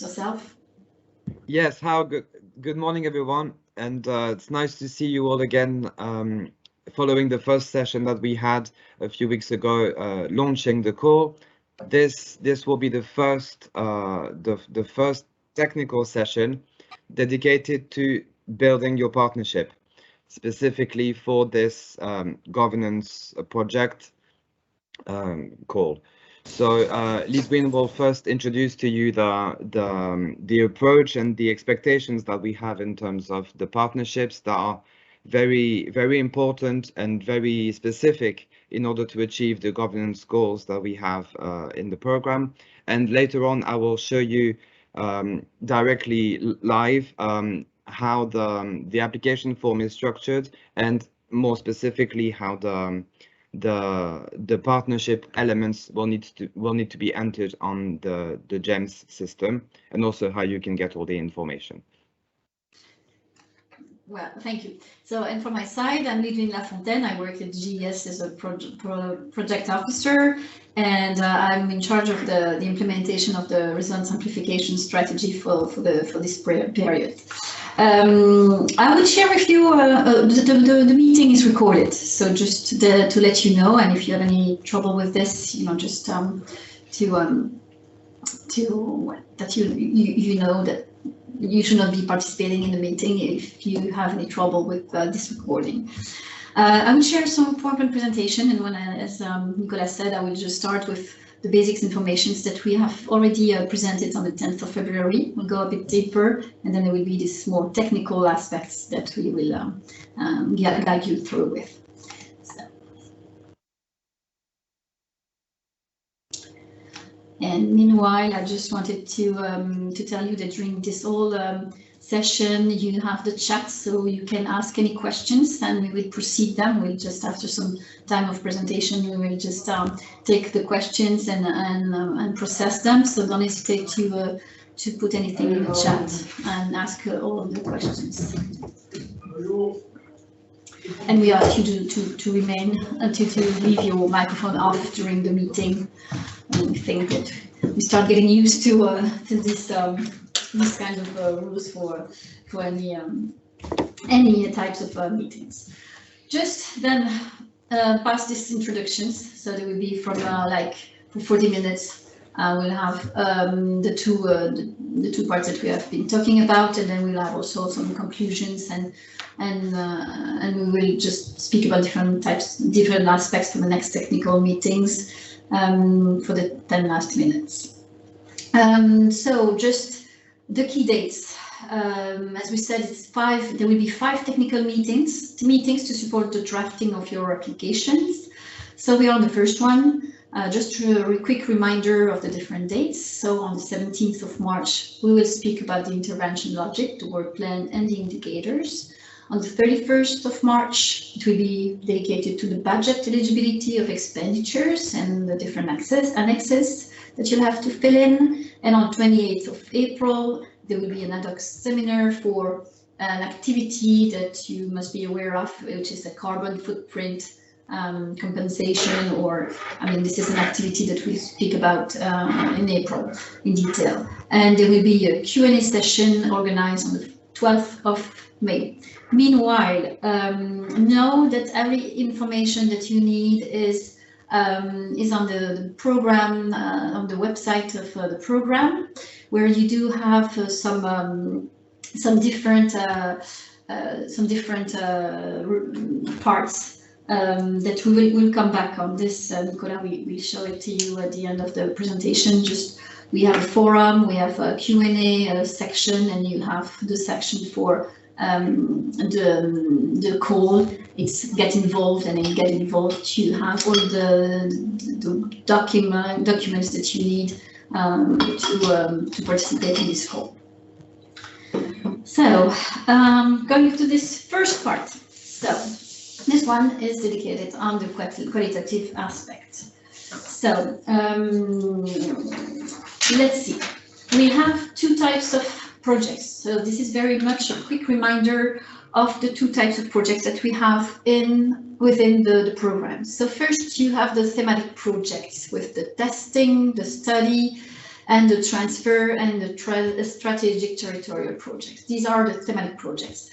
yourself. Yes, good morning, everyone, and it's nice to see you all again. Following the first session that we had a few weeks ago, launching the core, this will be the first technical session dedicated to building your partnership, specifically for this governance project called. So Lisbeth will first introduce to you the approach and the expectations that we have in terms of the partnerships that are very, very important and very specific in order to achieve the governance goals that we have in the program. And later on, I will show you directly live how the application form is structured, and more specifically how the partnership elements will need to be entered on the GEMS system, and also how you can get all the information. Well, thank you. So, and from my side, I'm Lidwine Lafontaine. I work at GES as a project officer, and I'm in charge of the implementation of the result simplification strategy for this period. I will share with you, the meeting is recorded, so just to let you know, and if you have any trouble with this, you know, just that you know that you should not be participating in the meeting if you have any trouble with this recording. I will share some PowerPoint presentation, and as Nicolas said, I will just start with the basics information that we have already presented on the 10th of February. We'll go a bit deeper, and then there will be these more technical aspects that we will guide you through with. So. And meanwhile, I just wanted to tell you that during this whole session, you have the chat, so you can ask any questions, and we will proceed them. We'll just, after some time of presentation, we will just take the questions and process them. So don't hesitate to put anything in the chat and ask all of the questions. And we ask you to remain to leave your microphone off during the meeting. And we think that we start getting used to this kind of rules for any types of meetings. Just then past these introductions, so there will be from like for 40 minutes. We'll have the two parts that we have been talking about, and then we'll have also some conclusions, and we will just speak about different aspects for the next technical meetings for the 10 last minutes. So just the key dates. As we said, there will be 5 technical meetings to support the drafting of your applications. So we are on the first one. Just a quick reminder of the different dates. So on the 17th of March, we will speak about the intervention logic, the work plan, and the indicators. On the 31st of March, it will be dedicated to the budget eligibility of expenditures and the different annexes that you'll have to fill in. And on 28th of April, there will be an ad hoc seminar for an activity that you must be aware of, which is a carbon footprint compensation, or, I mean, this is an activity that we speak about in April in detail. And there will be a Q&A session organized on the 12th of May. Meanwhile, know that every information that you need is on the program, on the website of the program, where you do have some different parts that we will come back on this. Nicolas, we show it to you at the end of the presentation. Just we have a forum, we have a Q&A section, and you have the section for the call. It's get involved, and in get involved you have all the documents that you need to participate in this call. So going to this first part. So this one is dedicated on the qualitative aspect. So let's see. We have 2 types of projects. So this is very much a quick reminder of the 2 types of projects that we have within the program. So first you have the thematic projects with the testing, the study, and the transfer and the strategic territorial projects. These are the thematic projects.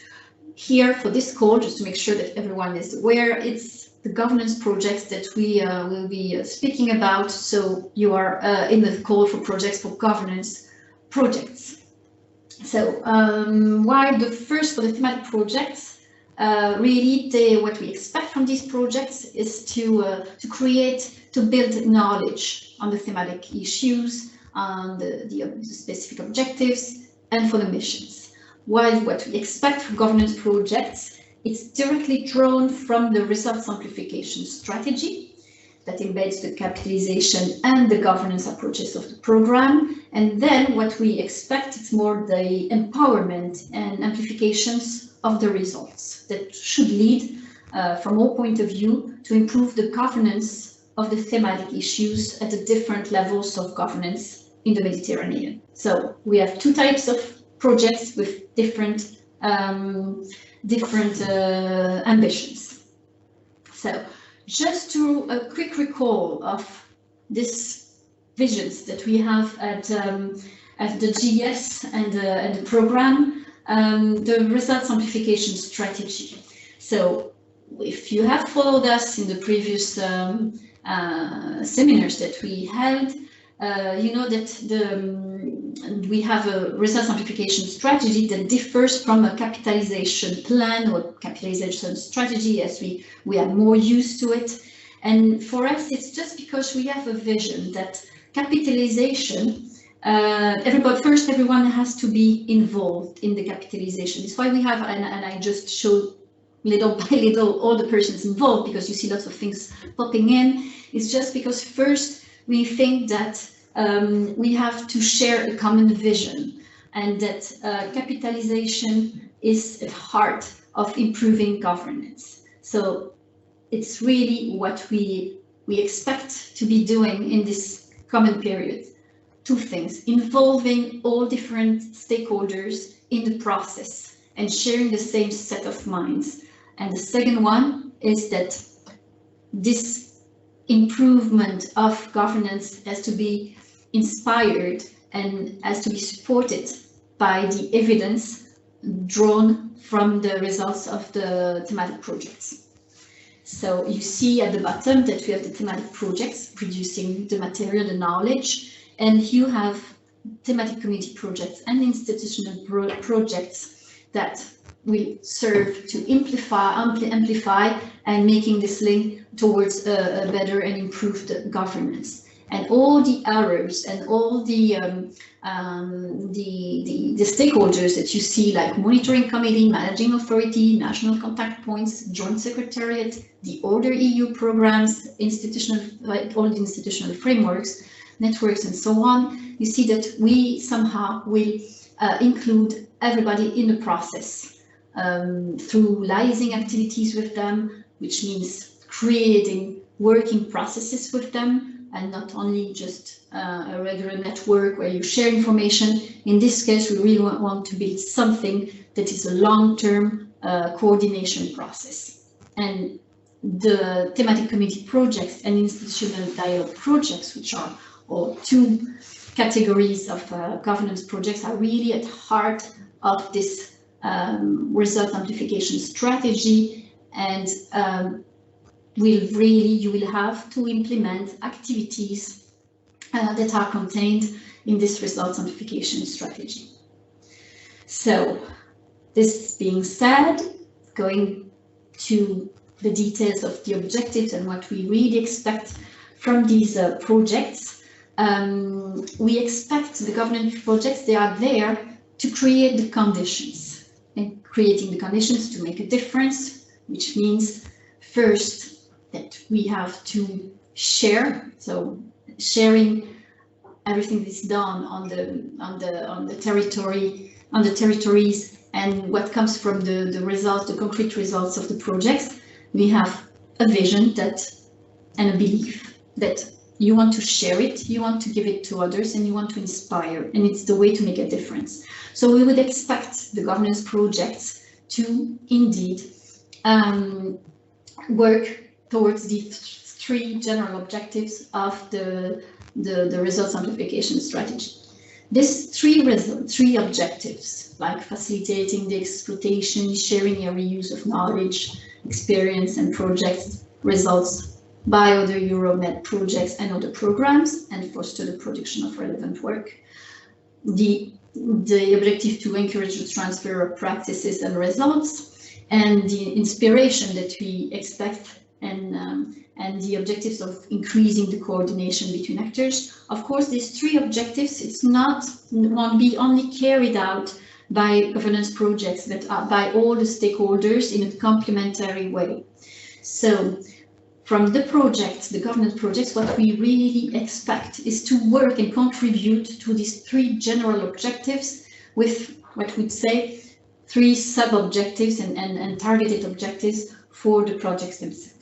Here for this call, just to make sure that everyone is aware, it's the governance projects that we will be speaking about. So you are in the call for projects for governance projects. So while the first for the thematic projects, really what we expect from these projects is to build knowledge on the thematic issues, on the specific objectives, and for the missions. While what we expect from governance projects, it's directly drawn from the result simplification strategy that embeds the capitalization and the governance approaches of the program. And then what we expect is more the empowerment and amplifications of the results that should lead, from our point of view, to improve the governance of the thematic issues at the different levels of governance in the Mediterranean. So we have two types of projects with different ambitions. So just to a quick recall of this visions that we have at the GS and the program, the result simplification strategy. So if you have followed us in the previous seminars that we held, you know that we have a result simplification strategy that differs from a capitalization plan or capitalization strategy, as we are more used to it. And for us, it's just because we have a vision that capitalization, everyone has to be involved in the capitalization. It's why we have, and I just showed little by little all the persons involved, because you see lots of things popping in. It's just because first we think that we have to share a common vision, and that capitalization is at heart of improving governance. So it's really what we expect to be doing in this common period. Two things: involving all different stakeholders in the process and sharing the same set of minds. And the second one is that this improvement of governance has to be inspired and has to be supported by the evidence drawn from the results of the thematic projects. So you see at the bottom that we have the thematic projects producing the material, the knowledge, and you have thematic community projects and institutional projects that will serve to amplify and making this link towards a better and improved governance. And all the errors and all the stakeholders that you see, like monitoring committee, managing authority, national contact points, joint secretariat, the other EU programs, all the institutional frameworks, networks, and so on, you see that we somehow will include everybody in the process through liaising activities with them, which means creating working processes with them, and not only just a regular network where you share information. In this case, we really want to build something that is a long-term coordination process. And the thematic committee projects and institutional dialogue projects, which are all two categories of governance projects, are really at heart of this result amplification strategy, and you will have to implement activities that are contained in this result amplification strategy. So this being said, going to the details of the objectives and what we really expect from these projects, we expect the governance projects, they are there to create the conditions, and creating the conditions to make a difference, which means first that we have to share. So sharing everything that's done on the territories, and what comes from the results, the concrete results of the projects. We have a vision and a belief that you want to share it, you want to give it to others, and you want to inspire, and it's the way to make a difference. So we would expect the governance projects to indeed work towards the three general objectives of the the result simplification strategy. These three objectives, like facilitating the exploitation, sharing and reuse of knowledge, experience and project results by other Euro-MED projects and other programs, and foster the production of relevant work. The objective to encourage the transfer of practices and results, and the inspiration that we expect, and the objectives of increasing the coordination between actors. Of course, these three objectives, won't be only carried out by governance projects, but by all the stakeholders in a complementary way. So from the projects, the governance projects, what we really expect is to work and contribute to these three general objectives with what we'd say 3 sub-objectives and targeted objectives for the projects themselves.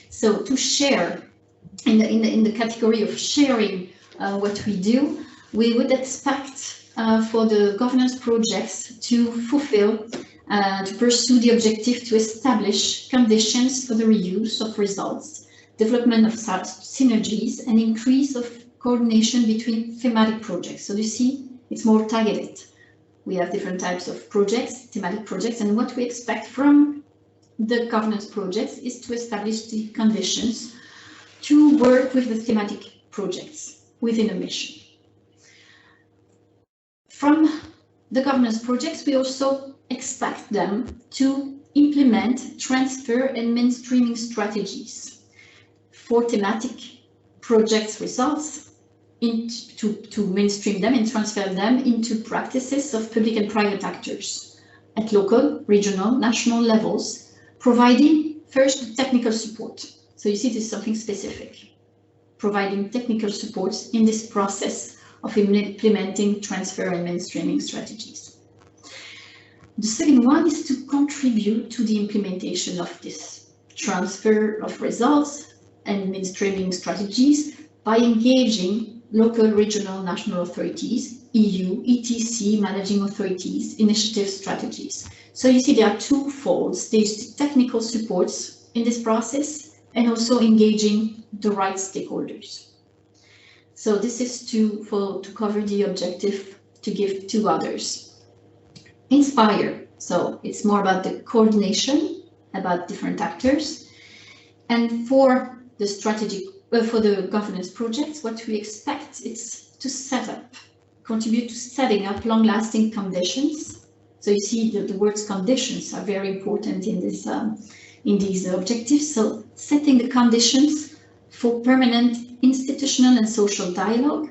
So to share, in the category of sharing what we do, we would expect for the governance projects to fulfill, to pursue the objective to establish conditions for the reuse of results, development of synergies, and increase of coordination between thematic projects. So you see, it's more targeted. We have different types of projects, thematic projects, and what we expect from the governance projects is to establish the conditions to work with the thematic projects within a mission. From the governance projects, we also expect them to implement transfer and mainstreaming strategies for thematic projects results, to mainstream them and transfer them into practices of public and private actors at local, regional, national levels, providing first technical support. So you see, this is something specific, providing technical support in this process of implementing transfer and mainstreaming strategies. The second one is to contribute to the implementation of this transfer of results and mainstreaming strategies by engaging local, regional, national authorities, EU, ETC, managing authorities, initiative strategies. So you see, there are two folds. There's technical supports in this process and also engaging the right stakeholders. So this is to cover the objective to give to others. Inspire. So it's more about the coordination, about different actors. And for the strategic, for the governance projects, what we expect is to set up, contribute to setting up long-lasting conditions. So you see that the words conditions are very important in this in these objectives. So setting the conditions for permanent institutional and social dialogue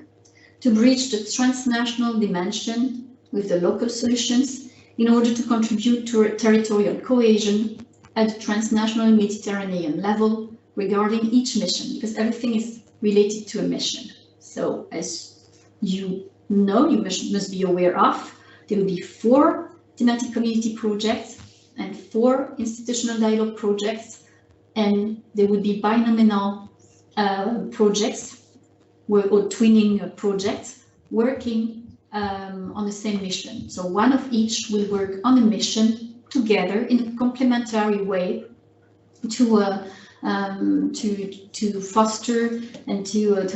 to bridge the transnational dimension with the local solutions in order to contribute to territorial cohesion at the transnational Mediterranean level regarding each mission, because everything is related to a mission. So as you know, you must be aware of, there will be 4 thematic community projects and 4 institutional dialogue projects, and there would be binomial projects or twinning projects working on the same mission. So one of each will work on a mission together in a complementary way to foster and to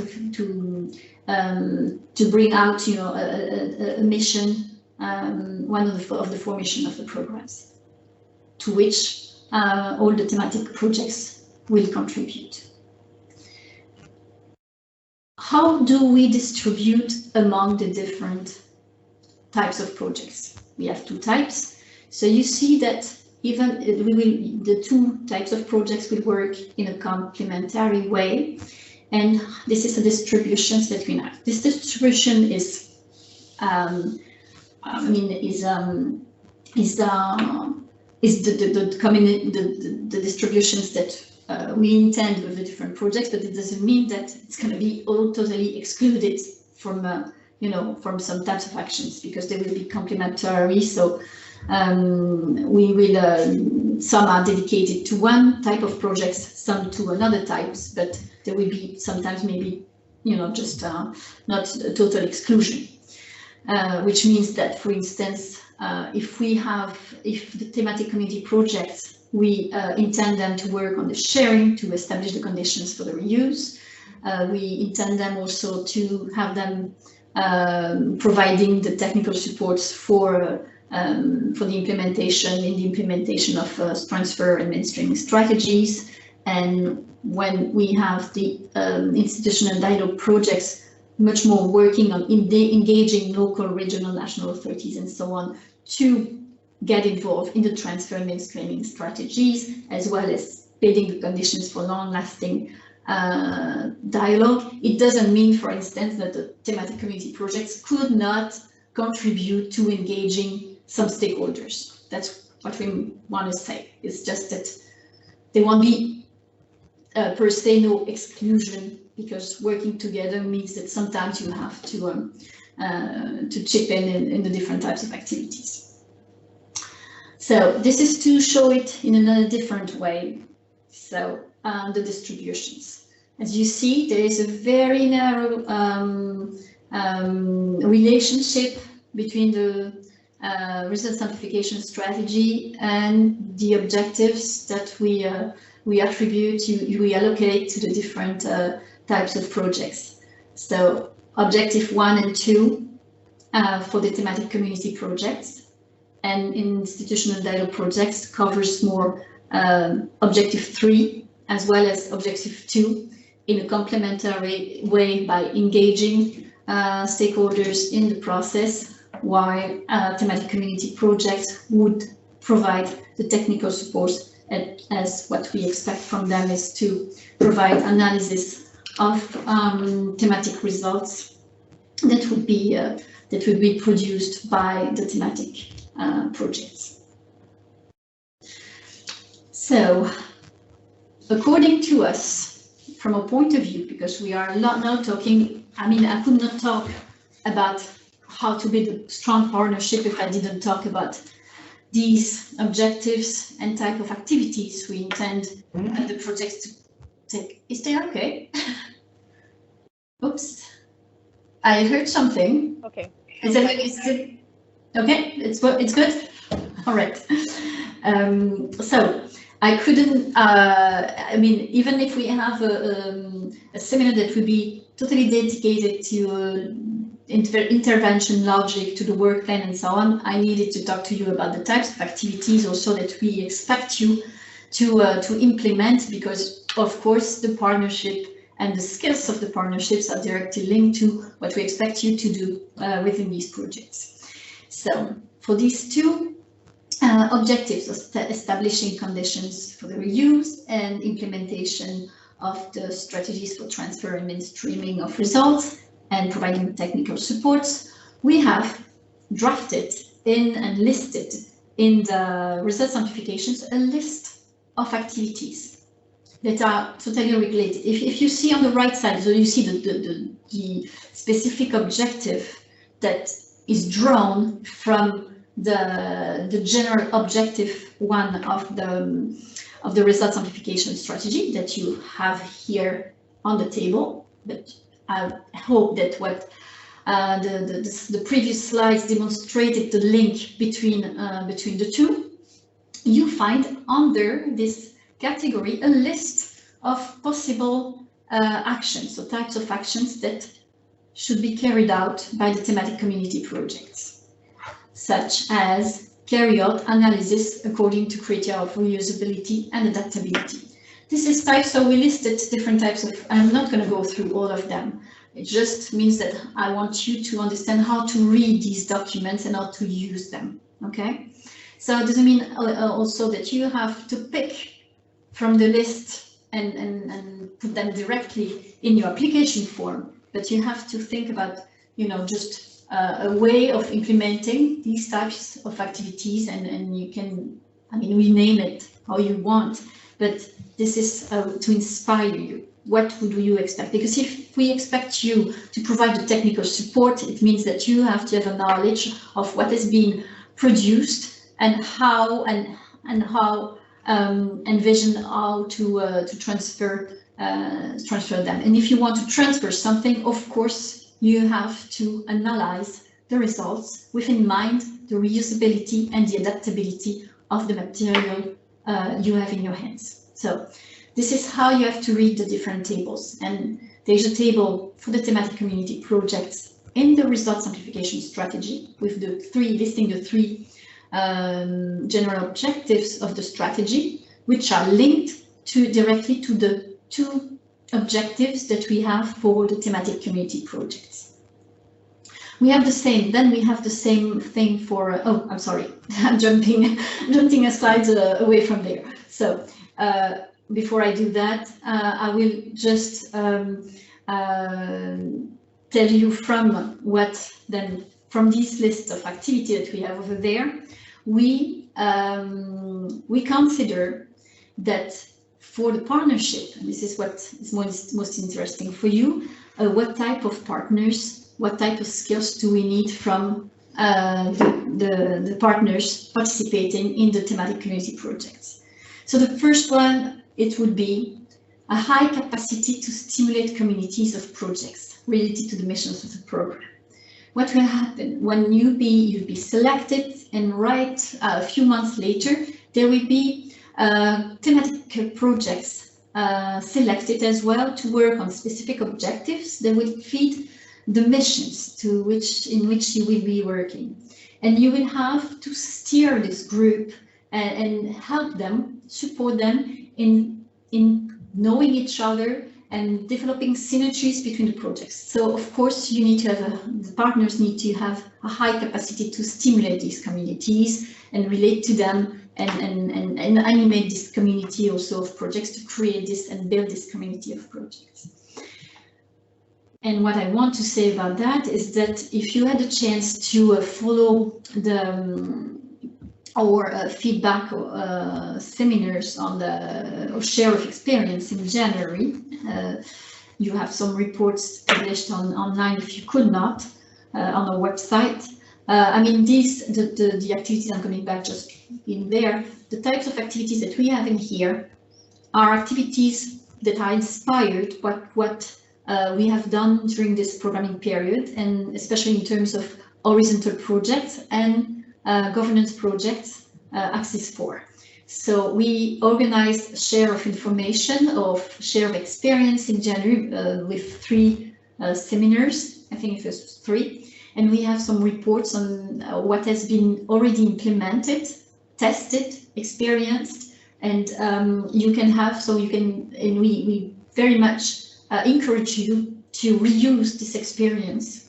bring out, you know, a mission, one of the 4 missions of the programs, to which all the thematic projects will contribute. How do we distribute among the different types of projects? We have 2 types. So you see that even the 2 types of projects will work in a complementary way, and this is a distribution that we have. This distribution is, the distributions that we intend with the different projects, but it doesn't mean that it's going to be all totally excluded from, from some types of actions, because they will be complementary. So we will, some are dedicated to one type of projects, some to another types, but there will be sometimes maybe, just not a total exclusion, which means that, for instance, if the thematic community projects, we intend them to work on the sharing to establish the conditions for the reuse. We intend them also to have them providing the technical supports for the implementation of transfer and mainstreaming strategies. And when we have the institutional dialogue projects, much more working on engaging local, regional, national authorities and so on to get involved in the transfer and mainstreaming strategies, as well as building the conditions for long-lasting dialogue. It doesn't mean, for instance, that the thematic community projects could not contribute to engaging some stakeholders. That's what we want to say. It's just that there won't be per se no exclusion, because working together means that sometimes you have to chip in the different types of activities. So this is to show it in another different way. So the distributions. As you see, there is a very narrow relationship between the result simplification strategy and the objectives that we attribute, we allocate to the different types of projects. So objective 1 and 2 for the thematic community projects, and institutional dialogue projects covers more objective 3 as well as objective 2 in a complementary way by engaging stakeholders in the process, while thematic community projects would provide the technical support, as what we expect from them is to provide analysis of thematic results that would be produced by the thematic projects. So, according to us, from a point of view, because we are not now talking, I mean, I could not talk about how to build a strong partnership if I didn't talk about these objectives and type of activities we intend the projects to take. Is that okay? Oops, I heard something. Okay. Is it okay? It's good. All right. So I couldn't. I mean, even if we have a seminar that would be totally dedicated to intervention logic, to the work plan and so on, I needed to talk to you about the types of activities also that we expect you to implement, because of course the partnership and the skills of the partnerships are directly linked to what we expect you to do within these projects. So for these two objectives of establishing conditions for the reuse and implementation of the strategies for transfer and mainstreaming of results and providing technical supports, we have drafted in and listed in the result simplifications a list of activities that are totally regulated. If you see on the right side, so you see the specific objective that is drawn from the general objective 1 of the result simplification strategy that you have here on the table. But I hope that what the previous slides demonstrated the link between the two. You find under this category a list of possible actions, so types of actions that should be carried out by the thematic community projects, such as carry out analysis according to criteria of reusability and adaptability. This is types, so we listed different types of, I'm not going to go through all of them. It just means that I want you to understand how to read these documents and how to use them, okay? So it doesn't mean also that you have to pick from the list and put them directly in your application form, but you have to think about, you know, just a way of implementing these types of activities, and you can, I mean, rename it how you want. But this is to inspire you. What would you expect? Because if we expect you to provide the technical support, it means that you have to have a knowledge of what has been produced and how envision how to transfer them. And if you want to transfer something, of course, you have to analyze the results with in mind the reusability and the adaptability of the material you have in your hands. So this is how you have to read the different tables. And There's a table for the thematic community projects in the result simplification strategy with the listing the three general objectives of the strategy, which are linked directly to the two objectives that we have for the thematic community projects. We have the same thing for, oh, I'm sorry, I'm jumping a slide away from there. So before I do that, I will just tell you from this list of activity that we have over there, we consider that for the partnership, and this is what is most interesting for you, what type of partners, what type of skills do we need from the partners participating in the thematic community projects. So the first one, it would be a high capacity to stimulate communities of projects related to the missions of the program. What will happen when you'll be selected, and right a few months later, there will be thematic projects selected as well to work on specific objectives that will feed the missions in which you will be working. And you will have to steer this group and help them, support them in knowing each other and developing synergies between the projects. So of course you need to have the partners need to have a high capacity to stimulate these communities and relate to them and animate this community also of projects to create this and build this community of projects. And what I want to say about that is that if you had a chance to follow our feedback seminars on or share of experience in January, you have some reports published online if you could not on our website. I mean, the activities, I'm coming back just in there, the types of activities that we have in here are activities that are inspired by what we have done during this programming period, and especially in terms of horizontal projects and governance projects, Axis 4. So we organized share of information, share of experience in January with 3 seminars, I think it was 3, and we have some reports on what has been already implemented, tested, experienced, and you can have, so you can, and we very much encourage you to reuse this experience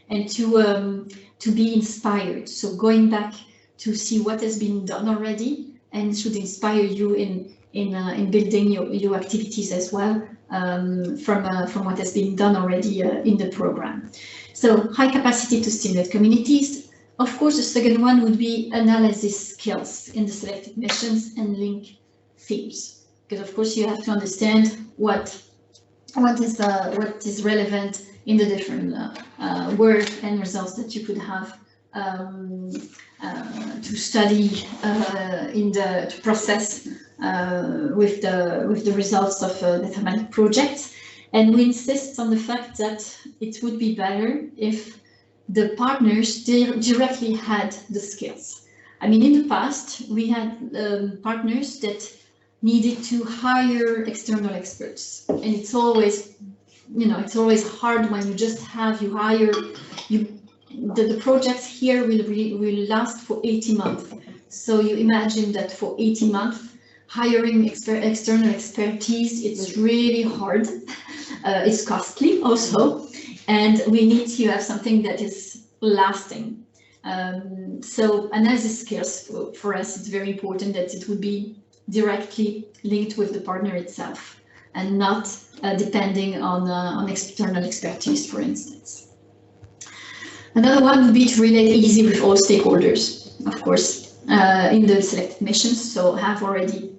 and to be inspired. So going back to see what has been done already, and should inspire you in building your activities as well from what has been done already in the program. So high capacity to stimulate communities. Of course, the second one would be analysis skills in the selected missions and link themes, because of course you have to understand what is relevant in the different work and results that you could have to study to process with the results of the thematic projects. And we insist on the fact that it would be better if the partners directly had the skills. I mean, in the past we had partners that needed to hire external experts, and it's always, it's always hard when you just hire the projects here will last for 80 months. So you imagine that for 80 months, hiring external expertise, it's really hard. It's costly also, and we need to have something that is lasting. So analysis skills for us, it's very important that it would be directly linked with the partner itself and not depending on external expertise, for instance. Another one would be to relate easy with all stakeholders, of course, in the selected missions. So have already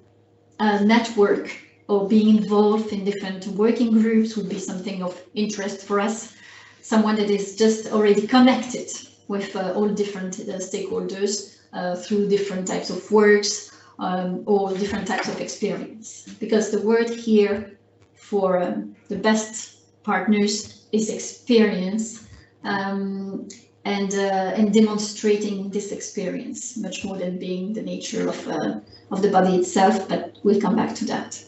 a network or being involved in different working groups would be something of interest for us. Someone that is just already connected with all different stakeholders through different types of works or different types of experience. Because the word here for the best partners is experience. and demonstrating this experience much more than being the nature of the body itself, but we'll come back to that.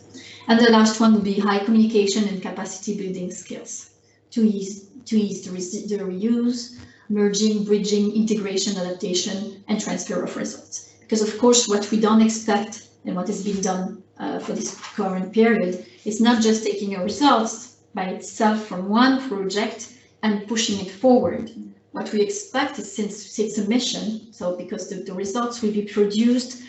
And the last one would be high communication and capacity building skills to ease the reuse, merging, bridging, integration, adaptation, and transfer of results. Because of course, what we don't expect and what has been done for this current period is not just taking our results by itself from one project and pushing it forward. What we expect is, since it's a mission, so because the results will be produced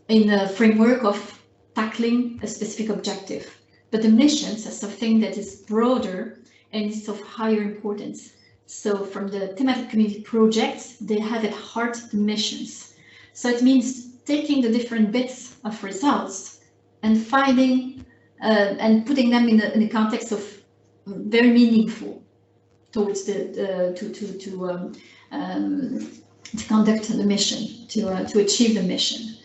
in a framework of tackling a specific objective, but the missions are something that is broader and is of higher importance. So from the thematic community projects, they have at heart the missions. So it means taking the different bits of results and finding and putting them in a context of very meaningful towards to conduct the mission, to achieve the mission.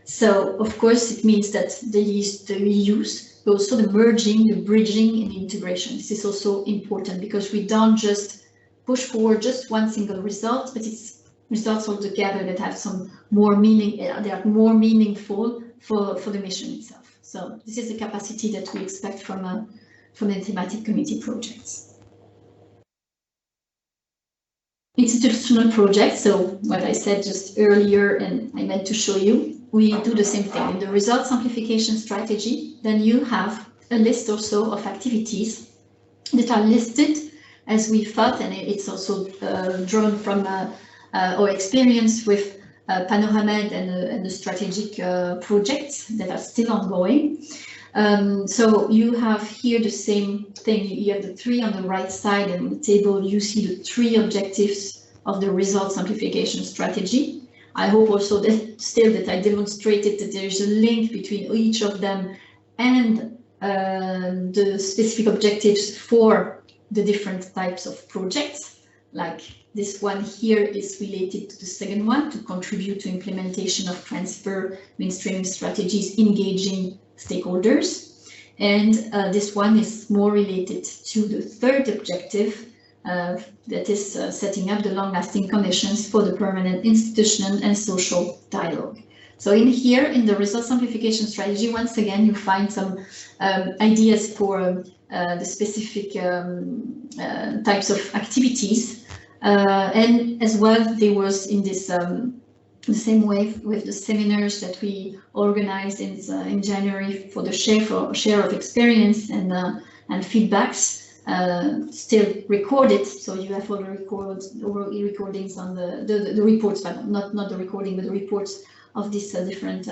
So of course it means that the reuse, but also the merging, the bridging, and the integration. This is also important because we don't just push forward just one single result, but it's results altogether that have some more meaning. They are more meaningful for the mission itself. So this is the capacity that we expect from the thematic committee projects. Institutional projects. So what I said just earlier, and I meant to show you, we do the same thing in the result simplification strategy. Then you have a list also of activities that are listed as we thought, and it's also drawn from our experience with Panorama and the strategic projects that are still ongoing. So you have here the same thing. You have the three on the right side, and on the table you see the three objectives of the result simplification strategy. I hope also that I demonstrated that there is a link between each of them and the specific objectives for the different types of projects. Like this one here is related to the second one, to contribute to implementation of transfer mainstreaming strategies, engaging stakeholders. And this one is more related to the third objective, that is setting up the long-lasting conditions for the permanent institutional and social dialogue. So in here, in the result simplification strategy, once again, you find some ideas for the specific types of activities. And as well, there was in this the same way with the seminars that we organized in January for the share of experience and feedbacks. Still recorded, so you have all the recordings on the reports, but not the recording, but the reports of these different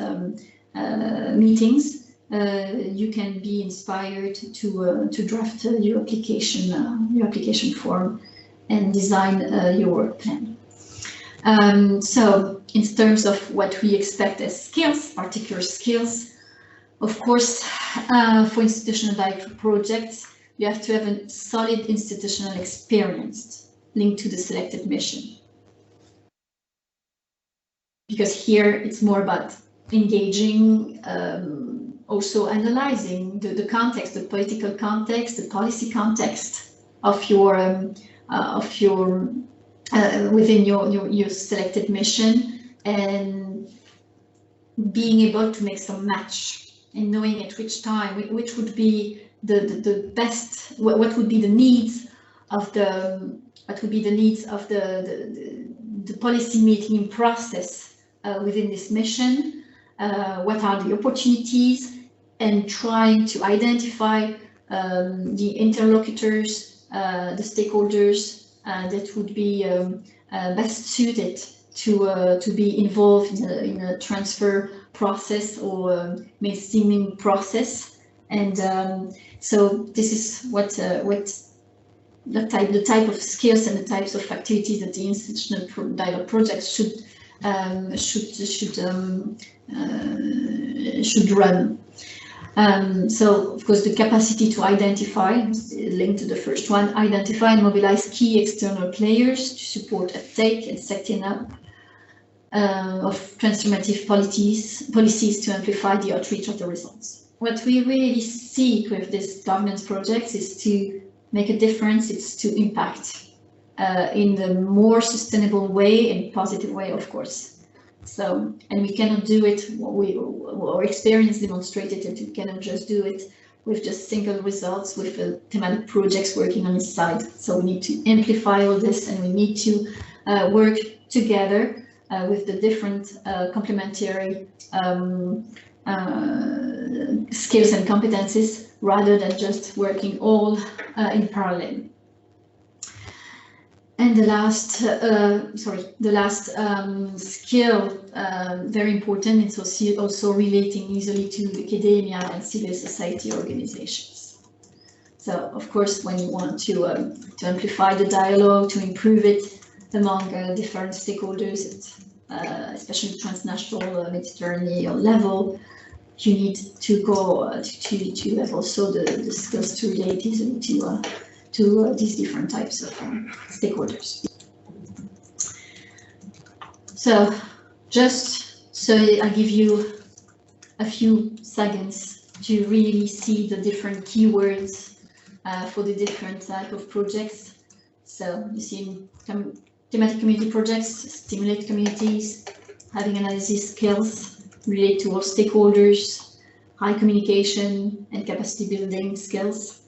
meetings. You can be inspired to draft your application form and design your work plan. So in terms of what we expect as skills, particular skills, of course, for institutional dialogue projects, you have to have a solid institutional experience linked to the selected mission. Because here it's more about engaging, also analyzing the context, the political context, the policy context of your within your selected mission, and being able to make some match and knowing at which time, which would be the best, what would be the needs of the policy making process within this mission, what are the opportunities, and trying to identify the interlocutors, the stakeholders that would be best suited to be involved in a transfer process or mainstreaming process. And so this is what the type of skills and the types of activities that the institutional dialogue projects should run. So of course the capacity to identify, linked to the first one, identify and mobilize key external players to support uptake and setting up of transformative policies to amplify the outreach of the results. What we really seek with this governance project is to make a difference, it's to impact. in the more sustainable way and positive way, of course. So, and we cannot do it, our experience demonstrated that we cannot just do it with just single results with thematic projects working on its side. So we need to amplify all this, and we need to work together with the different complementary skills and competencies, rather than just working all in parallel. And the last, skill, very important, it's also relating easily to academia and civil society organizations. So, of course, when you want to amplify the dialogue, to improve it among different stakeholders, especially transnational, Mediterranean level, you need to go to have also the skills to relate easily to these different types of stakeholders. So just so I give you a few seconds to really see the different keywords for the different type of projects. So you see thematic community projects, stimulate communities, having analysis skills, relate to all stakeholders, high communication and capacity building skills.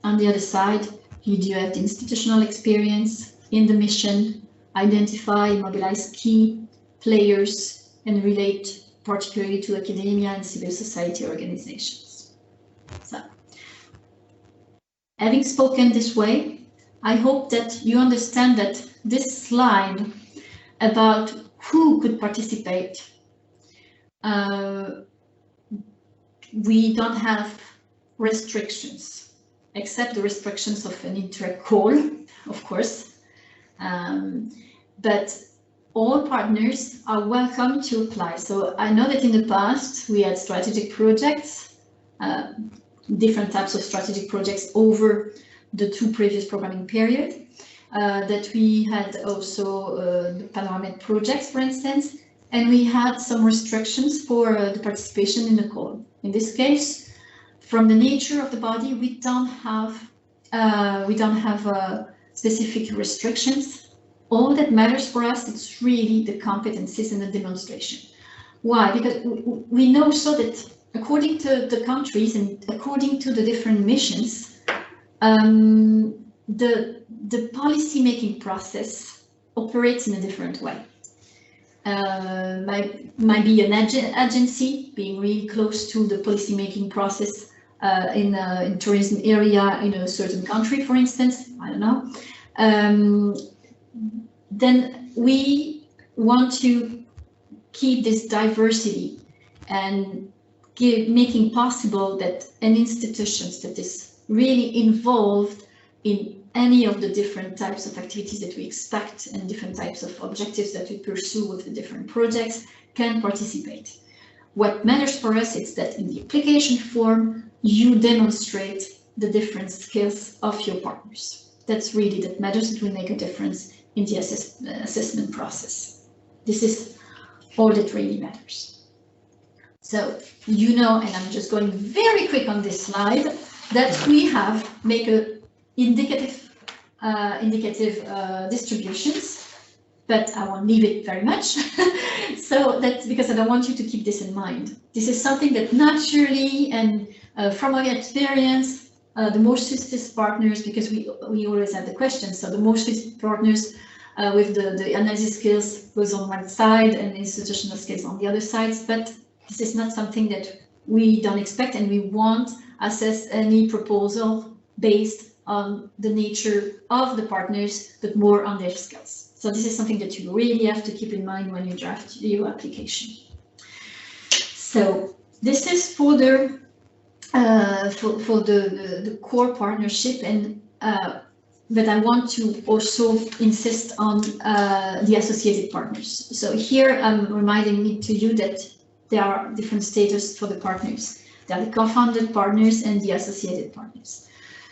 On the other side, you do have the institutional experience in the mission, identify, mobilize key players, and relate particularly to academia and civil society organizations. So, having spoken this way, I hope that you understand that this slide about who could participate, we don't have restrictions, except the restrictions of an Interreg call, of course. But all partners are welcome to apply. So I know that in the past we had strategic projects, different types of strategic projects over the 2 previous programming periods. That we had also the panoramic projects, for instance, and we had some restrictions for the participation in the call. In this case, from the nature of the body, we don't have specific restrictions. All that matters for us, it's really the competencies and the demonstration. Why? Because we know so that according to the countries and according to the different missions, the policy making process operates in a different way. Might be an agency being really close to the policy making process in tourism area in a certain country, for instance, I don't know. Then we want to keep this diversity and making possible that an institution that is really involved in any of the different types of activities that we expect and different types of objectives that we pursue with the different projects can participate. What matters for us is that in the application form, you demonstrate the different skills of your partners. That's really that matters. It will make a difference in the assessment process. This is all that really matters. So you know, and I'm just going very quick on this slide, that we have make a indicative distributions, but I won't leave it very much. So that's because I don't want you to keep this in mind. This is something that naturally and from my experience, the more suited partners, because we always have the questions, so the more suited partners with the analysis skills goes on one side and institutional skills on the other sides, but this is not something that we don't expect, and we won't assess any proposal based on the nature of the partners, but more on their skills. So this is something that you really have to keep in mind when you draft your application. So this is for the core partnership, and but I want to also insist on the associated partners. So here I'm reminding to you that there are different status for the partners. There are the co-founded partners and the associated partners.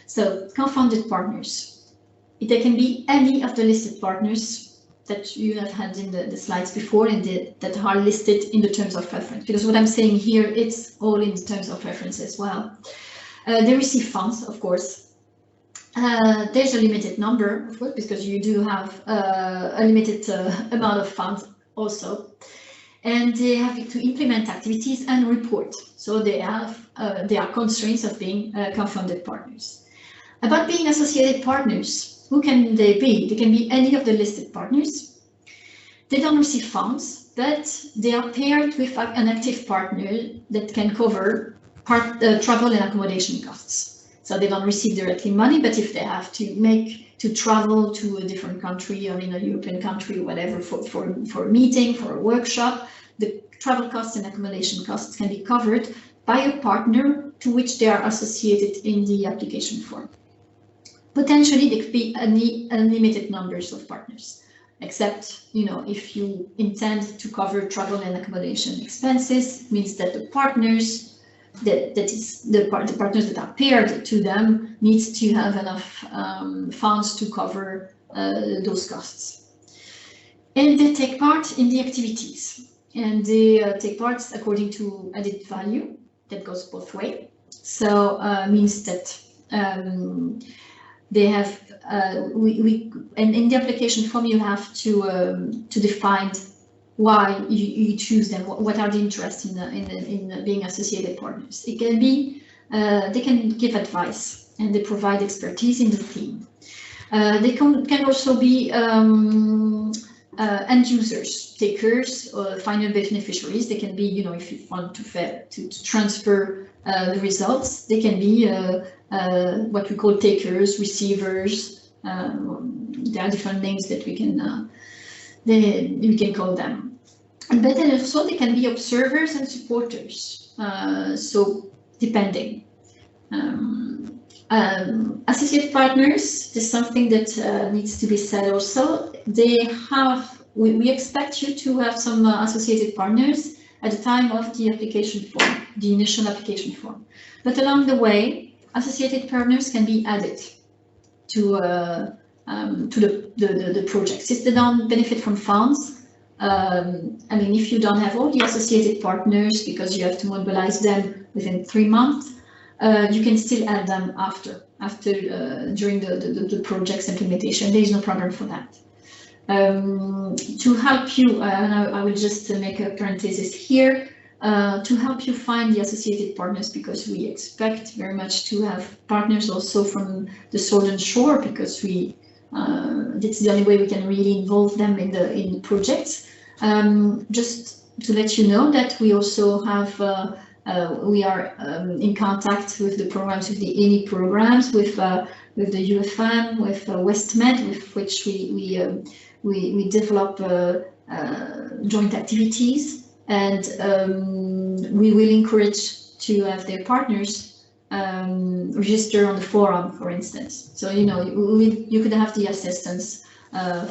So co-founded partners, they can be any of the listed partners that you have had in the slides before and that are listed in the terms of reference, because what I'm saying here, it's all in the terms of reference as well. They receive funds, of course, There's a limited number, of course, because you do have a limited amount of funds also. And they have to implement activities and report. So they are constraints of being co-funded partners. About being associated partners, who can they be? They can be any of the listed partners. They don't receive funds, but they are paired with an active partner that can cover travel and accommodation costs. So they don't receive directly money, but if they have to travel to a different country or in a European country or whatever for a meeting, for a workshop, the travel costs and accommodation costs can be covered by a partner to which they are associated in the application form. Potentially, there could be unlimited numbers of partners, except, if you intend to cover travel and accommodation expenses, means that the partners the partners that are paired to them needs to have enough funds to cover those costs. And they take part in the activities, and they take part according to added value. That goes both ways. So means that they have and in the application form you have to define why you choose them. What are the interests in being associated partners? It can be they can give advice and they provide expertise in the theme. They can also be end users, takers, or final beneficiaries. They can be, if you want to transfer the results, they can be what we call takers, receivers. There are different names that we can call them. But then also they can be observers and supporters. So depending. Associate partners, there's something that needs to be said also. We expect you to have some associated partners at the time of the application form, the initial application form. But along the way, associated partners can be added to the projects. If they don't benefit from funds, if you don't have all the associated partners because you have to mobilize them within 3 months, you can still add them during the project's implementation. There is no problem for that. To help you, and I will just make a parenthesis here, to help you find the associated partners, because we expect very much to have partners also from the Southern Shore, because that's the only way we can really involve them in the projects. Just to let you know that we also have we are in contact with the programs, with the ENI programs, with the UFM, with WestMed, with which we develop joint activities, and we will encourage to have their partners register on the forum, for instance. So you could have the assistance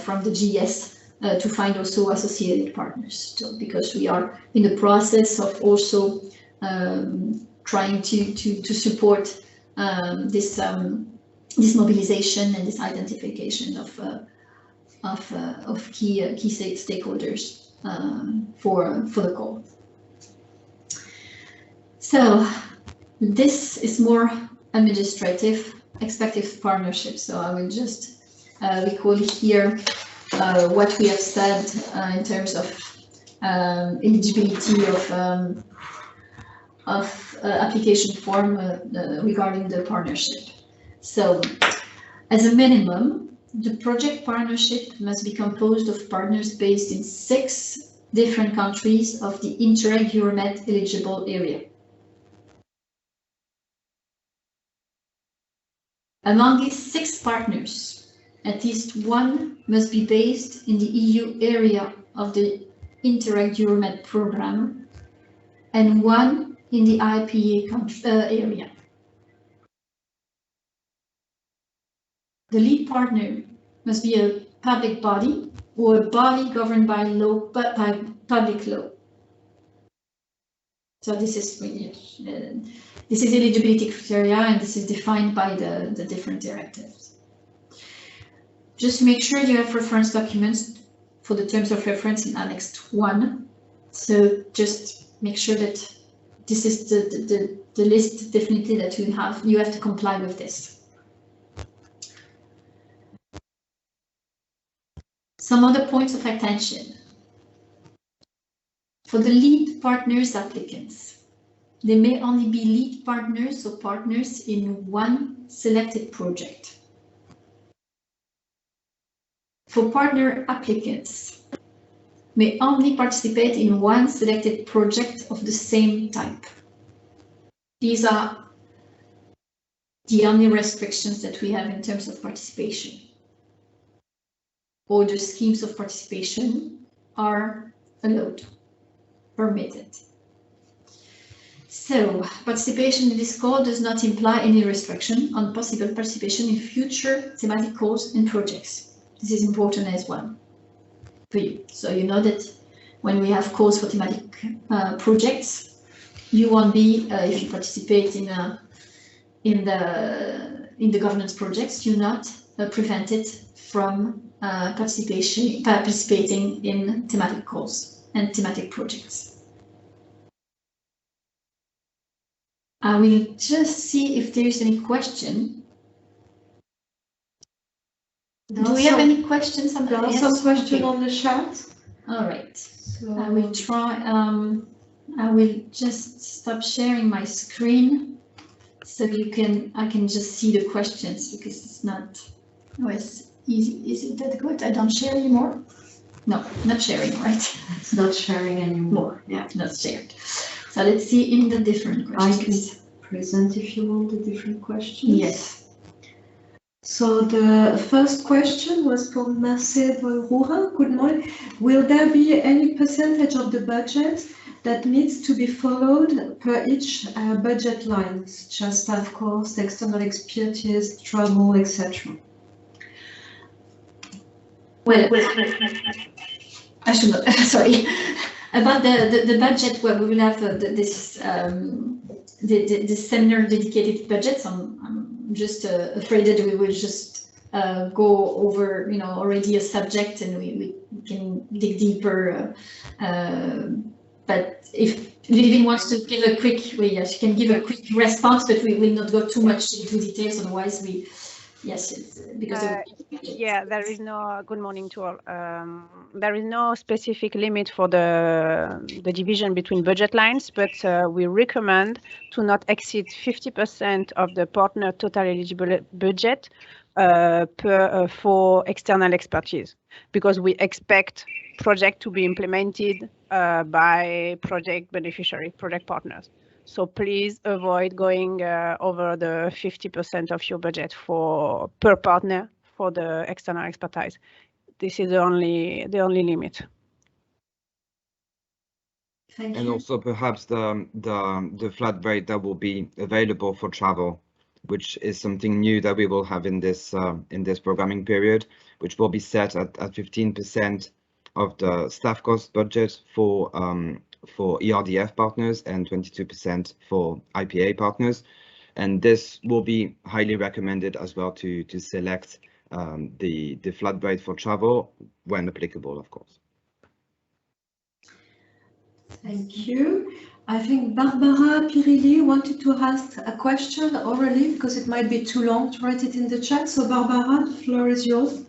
from the GS to find also associated partners. So because we are in the process of also trying to support this mobilization and this identification of key stakeholders for the call. So this is more administrative, expected partnership. So I will just recall here what we have said in terms of eligibility of application form regarding the partnership. So as a minimum, the project partnership must be composed of partners based in 6 different countries of the Interreg Euro-MED eligible area. Among these 6 partners, at least 1 must be based in the EU area of the Interreg Euro-MED program, and 1 in the IPA area. The lead partner must be a public body or a body governed by law, by public law. So this is eligibility criteria, and this is defined by the different directives. Just to make sure you have reference documents for the terms of reference in Annex 1. So just make sure that this is the list definitely that you have to comply with this. Some other points of attention. For the lead partners applicants, they may only be lead partners or partners in one selected project. For partner applicants, may only participate in one selected project of the same type. These are the only restrictions that we have in terms of participation. Other schemes of participation are allowed, permitted. So, participation in this call does not imply any restriction on possible participation in future thematic calls and projects. This is important as well for you. So you know that when we have calls for thematic projects, you won't be, if you participate in the governance projects, you're not prevented from participating in thematic calls and thematic projects. I will just see if there is any question. Do we have any questions on that? There are some questions on the chat. All right. So I will try. I will just stop sharing my screen so I can just see the questions, because it's not always easy. Is it that good? I don't share anymore? No, not sharing, right? It's not sharing anymore. Yeah, not shared. So let's see in the different questions. I can present if you want the different questions. Yes. So the first question was from Mercedes Roura. Good morning. Will there be any percentage of the budget that needs to be followed per each budget line, such as staff cost, external expertise, travel, etc.? Well, I should not, sorry. About the budget, where we will have this seminar dedicated budgets. I'm just afraid that we will just go over, already a subject, and we can dig deeper. But if Lillian wants to give a quick, she can give a quick response, but we will not go too much into details. Otherwise, yes, it's because yeah, there is no. Good morning to all. There is no specific limit for the division between budget lines, but we recommend to not exceed 50% of the partner total eligible budget for external expertise, because we expect project to be implemented by project beneficiary, project partners. So please avoid going over the 50% of your budget per partner for the external expertise. This is the only limit. Thank And you. also perhaps the flat rate that will be available for travel, which is something new that we will have in this programming period, which will be set at 15% of the staff cost budget for ERDF partners and 22% for IPA partners. And this will be highly recommended as well to select the flat rate for travel when applicable, of course. Thank you. I think Barbara Pirilli wanted to ask a question orally, because it might be too long to write it in the chat. So Barbara, the floor is yours.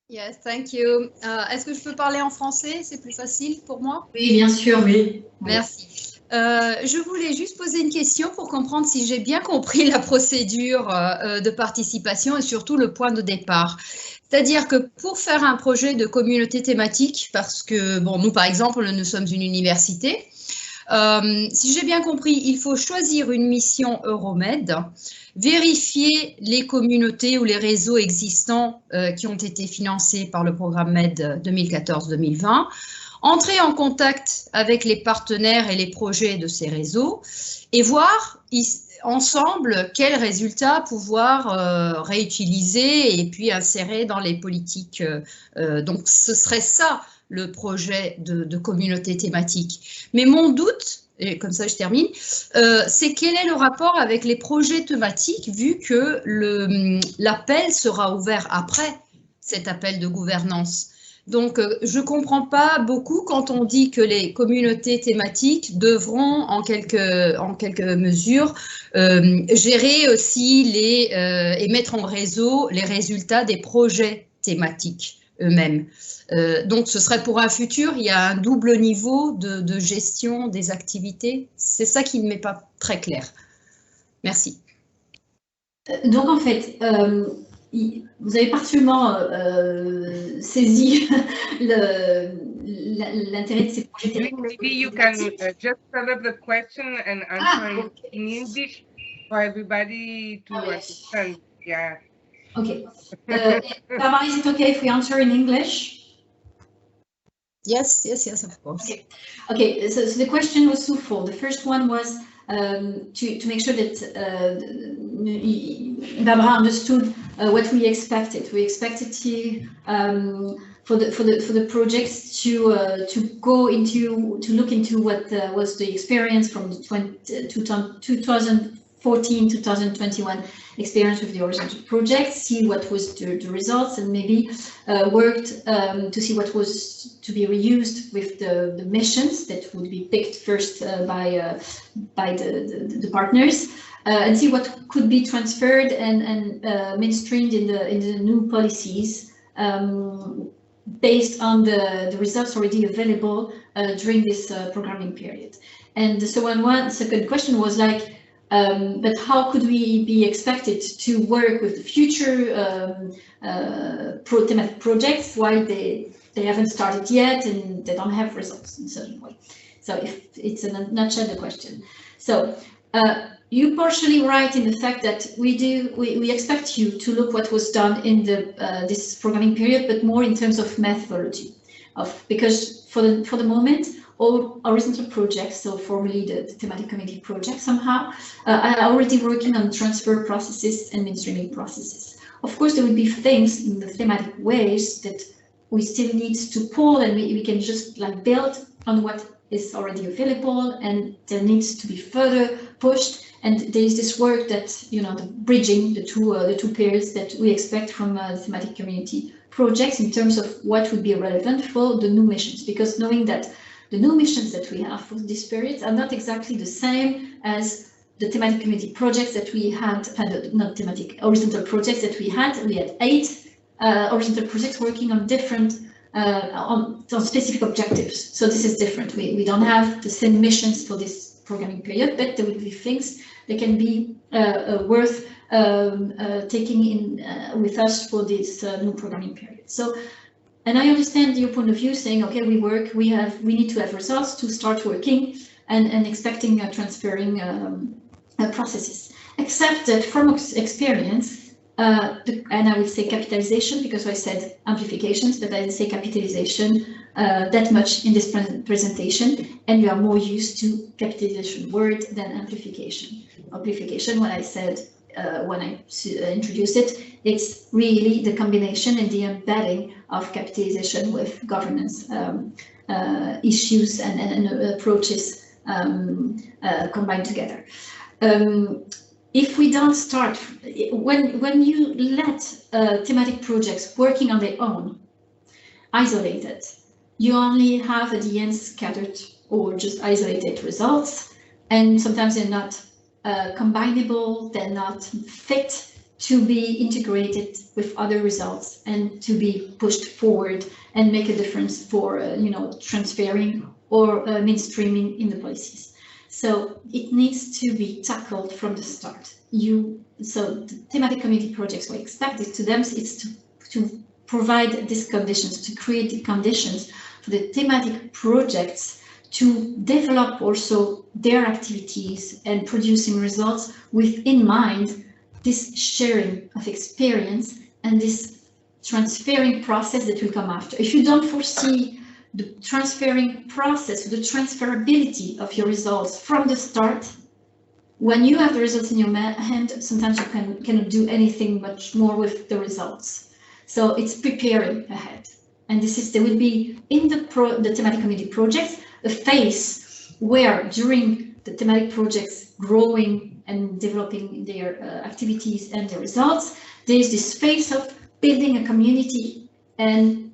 Yes, thank you. Est-ce que je peux parler en français? C'est plus facile pour moi? Oui, bien sûr, oui. Merci. Je voulais juste poser une question pour comprendre si j'ai bien compris la procédure de participation et surtout le point de départ. C'est-à-dire que pour faire un projet de communauté thématique, parce que, bon, nous par exemple, nous sommes une université, si j'ai bien compris, il faut choisir une mission Euro-MED, vérifier les communautés ou les réseaux existants qui ont été financés par le programme MED 2014-2020, entrer en contact avec les partenaires et les projets de ces réseaux et voir ensemble quels résultats pouvoir réutiliser et puis insérer dans les politiques. Donc ce serait ça le projet de communauté thématique. Mais mon doute, et comme ça je termine, c'est quel est le rapport avec les projets thématiques, vu que l'appel sera ouvert après cet appel de gouvernance. Donc, je ne comprends pas beaucoup quand on dit que les communautés thématiques devront, en quelque mesure, gérer aussi et mettre en réseau les résultats des projets thématiques. eux-mêmes. Donc, ce serait pour un futur, il y a un double niveau de gestion des activités. C'est ça qui ne m'est pas très clair. Merci. Donc, en fait, vous avez partiellement saisi l'intérêt de ces projets. Maybe you can just sum up the question and answer in English for everybody to understand. Yeah. Okay. Barbara, is it okay if we answer in English? Yes, of course. Okay. So the question was twofold. The first one was to make sure that Barbara understood what we expected. We expected to for the projects to look into what was the experience from the 2014-2021 experience with the horizontal project, see what was the results, and maybe worked to see what was to be reused with the missions that would be picked first by the partners, and see what could be transferred and mainstreamed in the new policies based on the results already available during this programming period. And the second question was like, but how could we be expected to work with the future thematic projects while they haven't started yet and they don't have results in a certain way? So if it's in a nutshell the question. So you're partially right in the fact that we expect you to look what was done in this programming period, but more in terms of methodology, because for the moment, all horizontal projects, so formerly the thematic committee project somehow, are already working on transfer processes and mainstreaming processes. Of course, there will be things in the thematic ways that we still need to pull, and we can just like build on what is already available, and there needs to be further pushed. And there is this work that, the bridging the two periods that we expect from the thematic community projects in terms of what would be relevant for the new missions, because knowing that the new missions that we have for this period are not exactly the same as the thematic community projects that we had, not thematic, horizontal projects that we had. We had 8 horizontal projects working on different, on specific objectives. So this is different. We don't have the same missions for this programming period, but there will be things that can be worth taking in with us for this new programming period. So. And I understand your point of view saying, okay, we need to have results to start working and expecting transferring processes. Except that from experience, and I will say capitalization because I said amplifications, but I didn't say capitalization that much in this presentation, and we are more used to capitalization word than amplification. Amplification, when I said, when I introduced it, it's really the combination and the embedding of capitalization with governance issues and approaches combined together. If we don't start, when you let thematic projects working on their own, isolated, you only have at the end scattered or just isolated results, and sometimes they're not combinable, they're not fit to be integrated with other results and to be pushed forward and make a difference for transferring or mainstreaming in the policies. So it needs to be tackled from the start. So the thematic community projects, we expect it to them, it's to provide these conditions, to create the conditions for the thematic projects to develop also their activities and producing results with in mind this sharing of experience and this transferring process that will come after. If you don't foresee the transferring process, the transferability of your results from the start, when you have the results in your hand, sometimes you cannot do anything much more with the results. So it's preparing ahead. And there will be in the thematic community projects a phase where during the thematic projects growing and developing their activities and their results, there is this phase of building a community and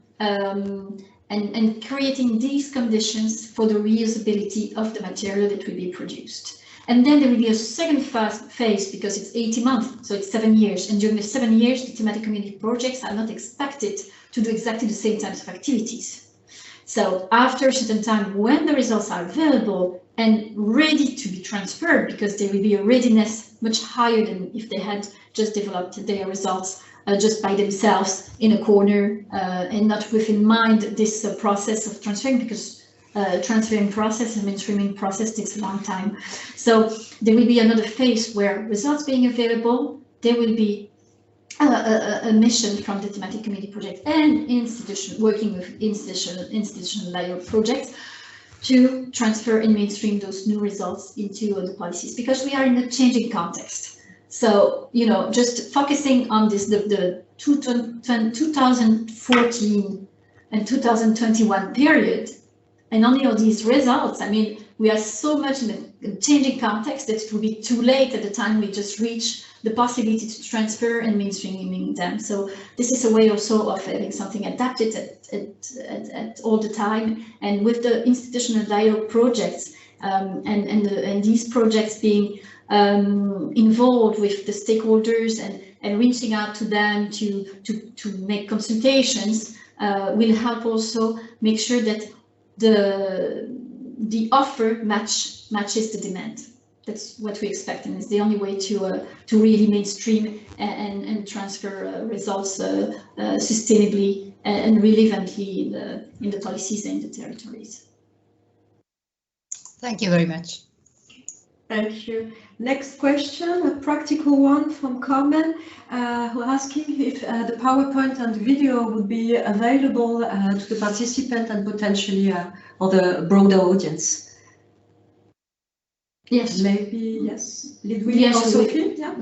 creating these conditions for the reusability of the material that will be produced. And then there will be a second phase because it's 80 months, so it's 7 years. And during the 7 years, the thematic community projects are not expected to do exactly the same types of activities. So after a certain time, when the results are available and ready to be transferred, because there will be a readiness much higher than if they had just developed their results just by themselves in a corner and not with in mind this process of transferring, because transferring process and mainstreaming process takes a long time. So there will be another phase where results being available, there will be a mission from the thematic committee project and institution working with institutional dialogue projects to transfer and mainstream those new results into the policies, because we are in a changing context. So, you know, just focusing on this, the 2014 and 2021 period, and only on these results, I mean, we are so much in a changing context that it will be too late at the time we just reach the possibility to transfer and mainstreaming them. So this is a way also of having something adapted at all the time, and with the institutional dialogue projects and these projects being involved with the stakeholders and reaching out to them to make consultations will help also make sure that the offer matches the demand. That's what we expect, and it's the only way to really mainstream and transfer results sustainably and relevantly in the policies and the territories. Thank you very much. Thank you. Next question, a practical one from Carmen, who asking if the PowerPoint and video would be available to the participant and potentially or the broader audience. Yes. Maybe, yes. Yes, or Sophie? Yeah.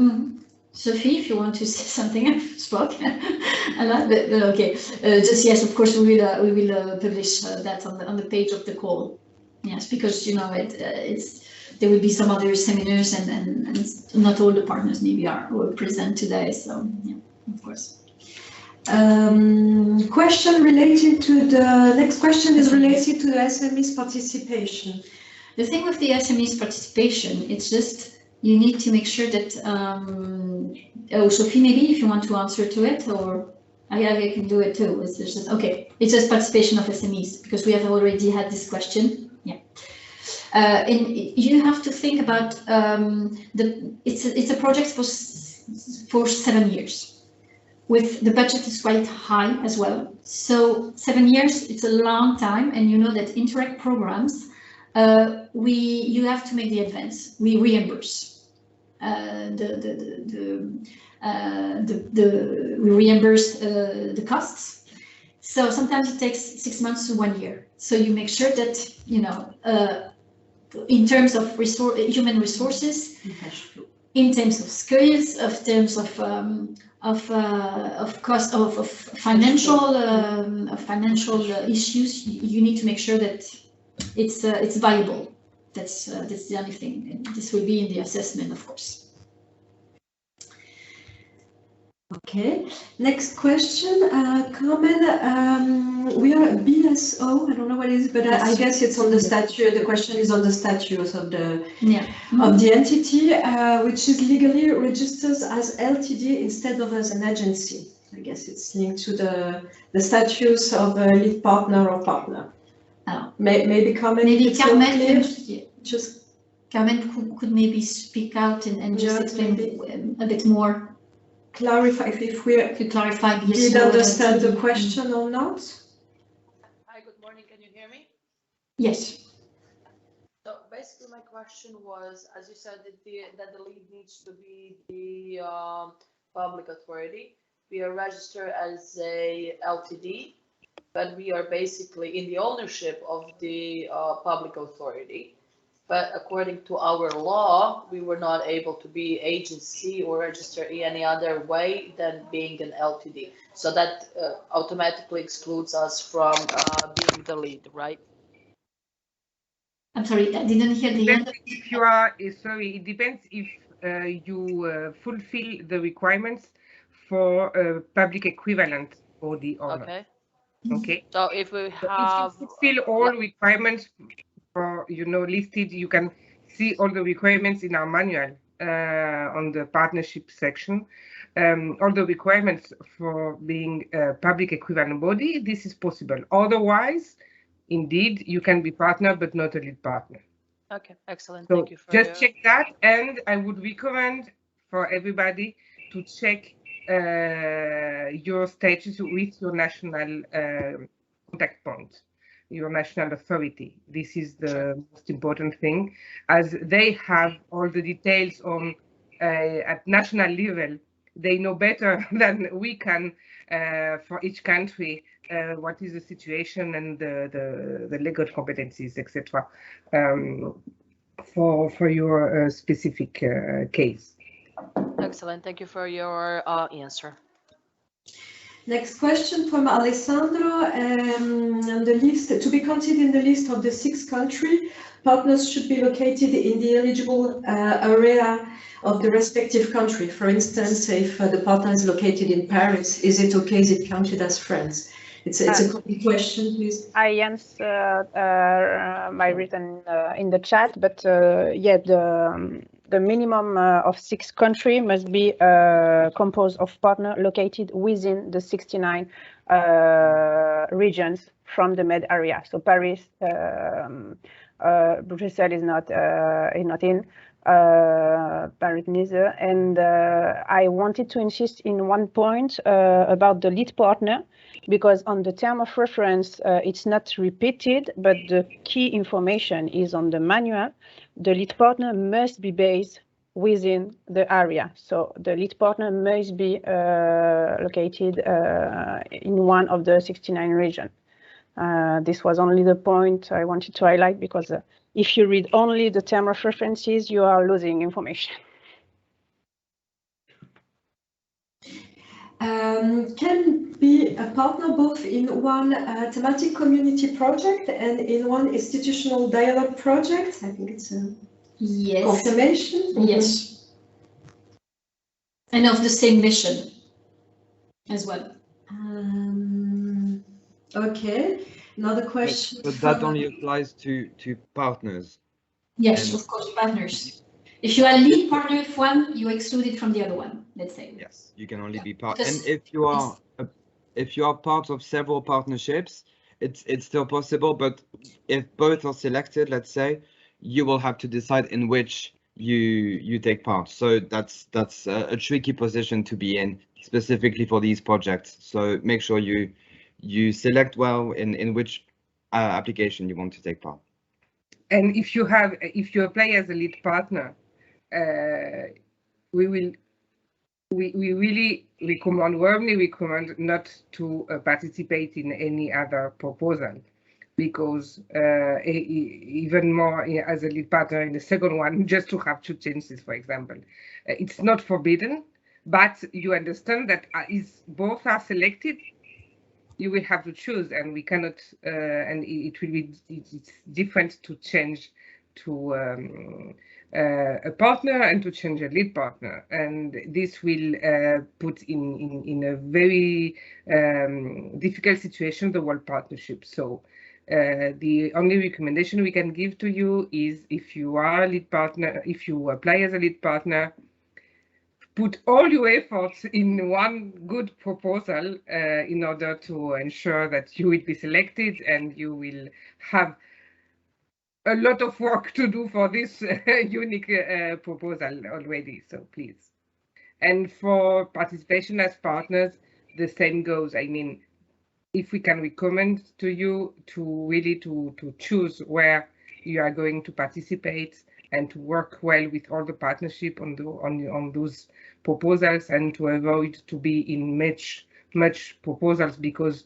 Sophie, if you want to say something, I spoke a lot, but okay. Just yes, of course, we will publish that on the page of the call. Yes, because you know there will be some other seminars and not all the partners maybe will present today. So yeah, of course. Question related to the next question is related to the SMEs participation. The thing with the SMEs participation, it's just you need to make sure that. Sophie, maybe if you want to answer to it, or I can do it too. It's just okay. It's just participation of SMEs, because we have already had this question. Yeah. And you have to think about it's a project for 7 years. With the budget is quite high as well. So 7 years, it's a long time, and you know that Interreg programs. You have to make the advance. We reimburse we reimburse the costs. So sometimes it takes 6 months to 1 year. So you make sure that you know in terms of human resources, in terms of skills, of terms of cost of financial issues, you need to make sure that it's viable. That's the only thing. And this will be in the assessment, of course. Okay. Next question, Carmen. We are a BSO. I don't know what it is, but I guess it's on the statute. The question is on the statute of the of the entity, which is legally registered as LTD instead of as an agency. I guess it's linked to the statutes of a lead partner or partner. Maybe Carmen. Maybe Carmen could maybe speak out and just explain a bit more. Clarify if we clarify. Did understand the question or not? Hi, good morning. Can you hear me? Yes. So basically, my question was, as you said, that the lead needs to be the public authority. We are registered as a LTD, but we are basically in the ownership of the public authority. But according to our law, we were not able to be agency or register in any other way than being an LTD. So that automatically excludes us from being the lead, right? I'm sorry, I didn't hear the end. If you are, sorry, it depends if you fulfill the requirements for a public equivalent for the owner. Okay. Okay. So if we have... If you fulfill all requirements for, listed, you can see all the requirements in our manual on the partnership section. all the requirements for being a public equivalent body, this is possible. Otherwise, indeed, you can be partner, but not a lead partner. Okay, excellent. So Thank you for just check that, and I would recommend for everybody to check your status with your national contact point, your national authority. This is the most important thing, as they have all the details on at national level. They know better than we can for each country what is the situation and the legal competencies, etc. For your specific case. Excellent. Thank you for your answer. Next question from Alessandro. On the list, to be counted in the list of the 6 countries, partners should be located in the eligible area of the respective country. For instance, if the partner is located in Paris, is it okay? Is it counted as friends? It's a common question, please. I answered my written in the chat, but yeah, the minimum of 6 countries must be composed of partners located within the 69 regions from the MED area. So Paris, Brussels is not in. Paris neither. And I wanted to insist in one point about the lead partner, because on the term of reference, it's not repeated, but the key information is on the manual. The lead partner must be based within the area. So the lead partner must be located in one of the 69 regions. This was only the point I wanted to highlight, because if you read only the term of references, you are losing information. Can be a partner both in one thematic community project and in one institutional dialogue project. I think it's a confirmation. Yes. And of the same mission as well. Okay. Another question. But that only applies to partners. Yes, of course, partners. If you are lead partner of one, you exclude it from the other one, let's say. Yes, you can only be part. And if you are part of several partnerships, it's still possible. But if both are selected, let's say, you will have to decide in which you take part. So that's a tricky position to be in, specifically for these projects. So make sure you select well in which application you want to take part. And if you apply as a lead partner, we really warmly recommend not to participate in any other proposal, because even more as a lead partner in the second one, just to have 2 chances, for example. It's not forbidden, but you understand that if both are selected, you will have to choose, and we cannot, and it's different to change to a partner and to change a lead partner, and this will put in a very difficult situation the whole partnership. So the only recommendation we can give to you is, if you are a lead partner, if you apply as a lead partner, put all your efforts in one good proposal in order to ensure that you will be selected, and you will have a lot of work to do for this unique proposal already, so please. And for participation as partners, the same goes. I mean, if we can recommend to you to really to choose where you are going to participate, and to work well with all the partnership on those proposals, and to avoid to be in much proposals, because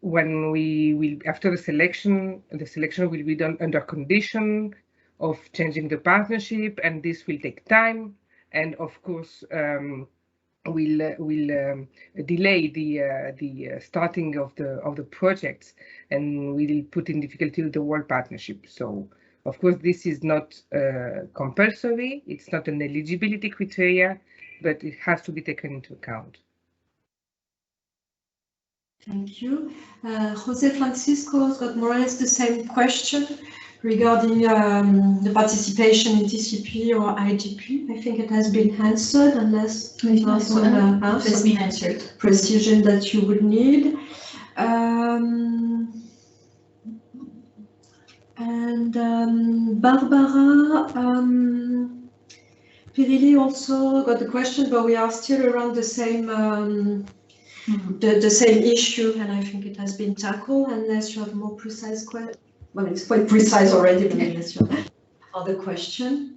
when we will, after the selection will be done under condition of changing the partnership, and this will take time, and of course will delay the starting of the projects, and will put in difficulty the whole partnership. So of course this is not compulsory, it's not an eligibility criteria, but it has to be taken into account. Thank you. Jose Francisco's got more or less the same question regarding the participation in TCP or IGP. I think it has been answered, unless there's some Has been answered. precision that you would need. Barbara Pirilli also got the question, but we are still around the same the same issue, and I think it has been tackled. Unless you have more precise question, well, it's quite precise already, but unless you have other question.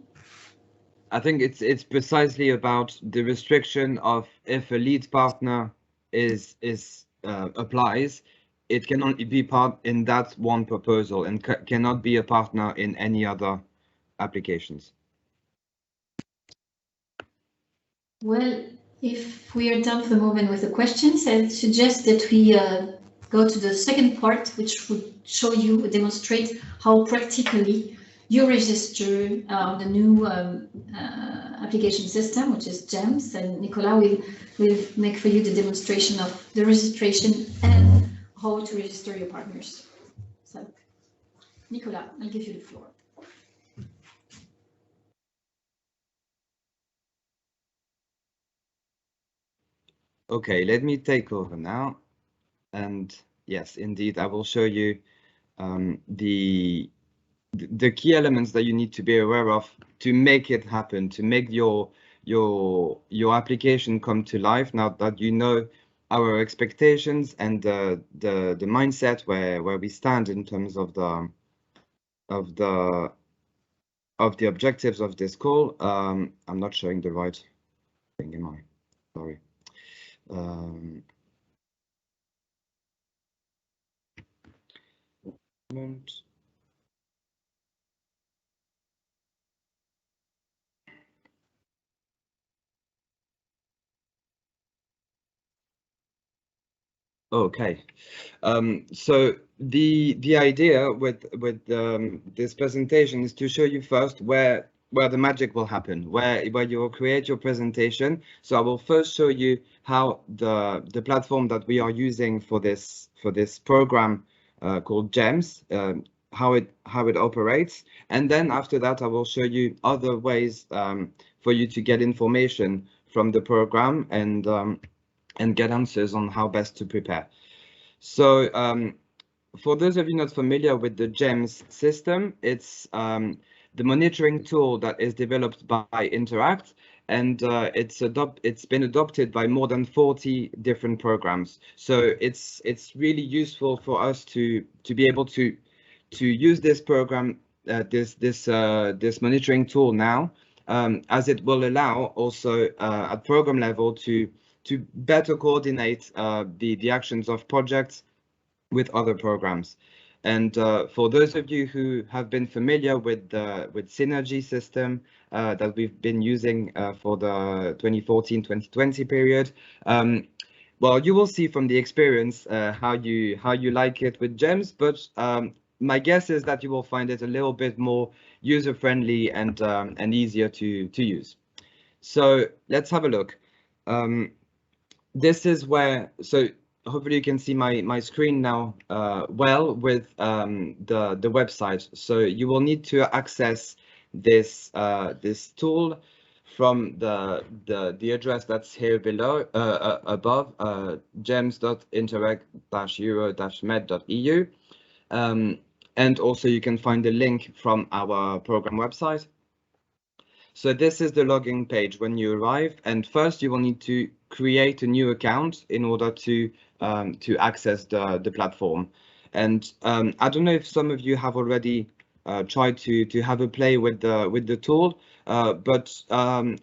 I think it's precisely about the restriction of if a lead partner applies, it can only be part in that one proposal and cannot be a partner in any other applications. Well, if we are done for the moment with the questions, I suggest that we go to the second part, which would show you, demonstrate how practically you register the new application system, which is GEMS, and Nicolas will make for you the demonstration of the registration and how to register your partners. So, Nicolas, I'll give you the floor. Okay, let me take over now. And yes, indeed, I will show you the key elements that you need to be aware of to make it happen, to make your application come to life. Now that you know our expectations and the mindset where we stand in terms of the objectives of this call. I'm not showing the right thing, am I? Sorry. Okay, so the idea with this presentation is to show you first where the magic will happen, where you will create your presentation. So I will first show you how the platform that we are using for this program called GEMS, how it operates, and then after that I will show you other ways for you to get information from the program and get answers on how best to prepare. So for those of you not familiar with the GEMS system, it's the monitoring tool that is developed by Interact, and it's been adopted by more than 40 different programs. So it's really useful for us to be able to use this program, this monitoring tool now, as it will allow also at program level to better coordinate the actions of projects with other programs. And for those of you who have been familiar with Synergy system that we've been using for the 2014-2020 period, well, you will see from the experience how you like it with GEMS, but my guess is that you will find it a little bit more user-friendly and easier to use. So let's have a look. This is where, so hopefully you can see my screen now well with the website. So you will need to access this this tool from the address that's here below above, gems.interreg-euro-med.eu, and also you can find the link from our program website. So this is the login page when you arrive, and first you will need to create a new account in order to access the platform. And I don't know if some of you have already tried to have a play with the tool, but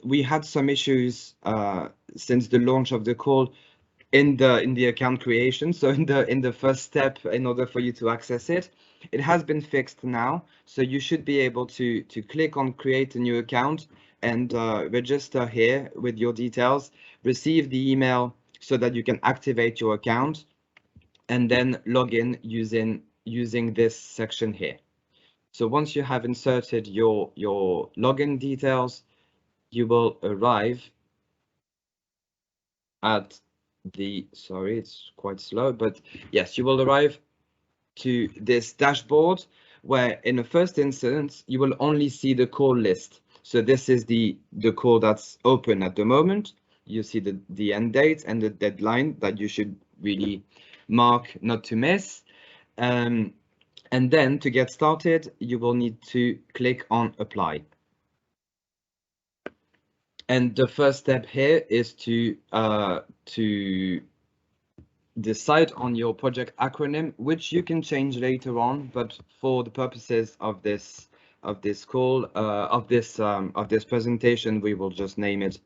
we had some issues since the launch of the call in the account creation. So in the first step, in order for you to access it, it has been fixed now. So you should be able to click on create a new account and register here with your details, receive the email so that you can activate your account, and then log in using this section here. So once you have inserted your login details, you will arrive at the, sorry, it's quite slow, but yes, you will arrive to this dashboard where in the first instance, you will only see the call list. So this is the call that's open at the moment. You see the end date and the deadline that you should really mark not to miss. And then to get started, you will need to click on apply. And the first step here is to decide on your project acronym, which you can change later on, but for the purposes of this call, of this presentation, we will just name it.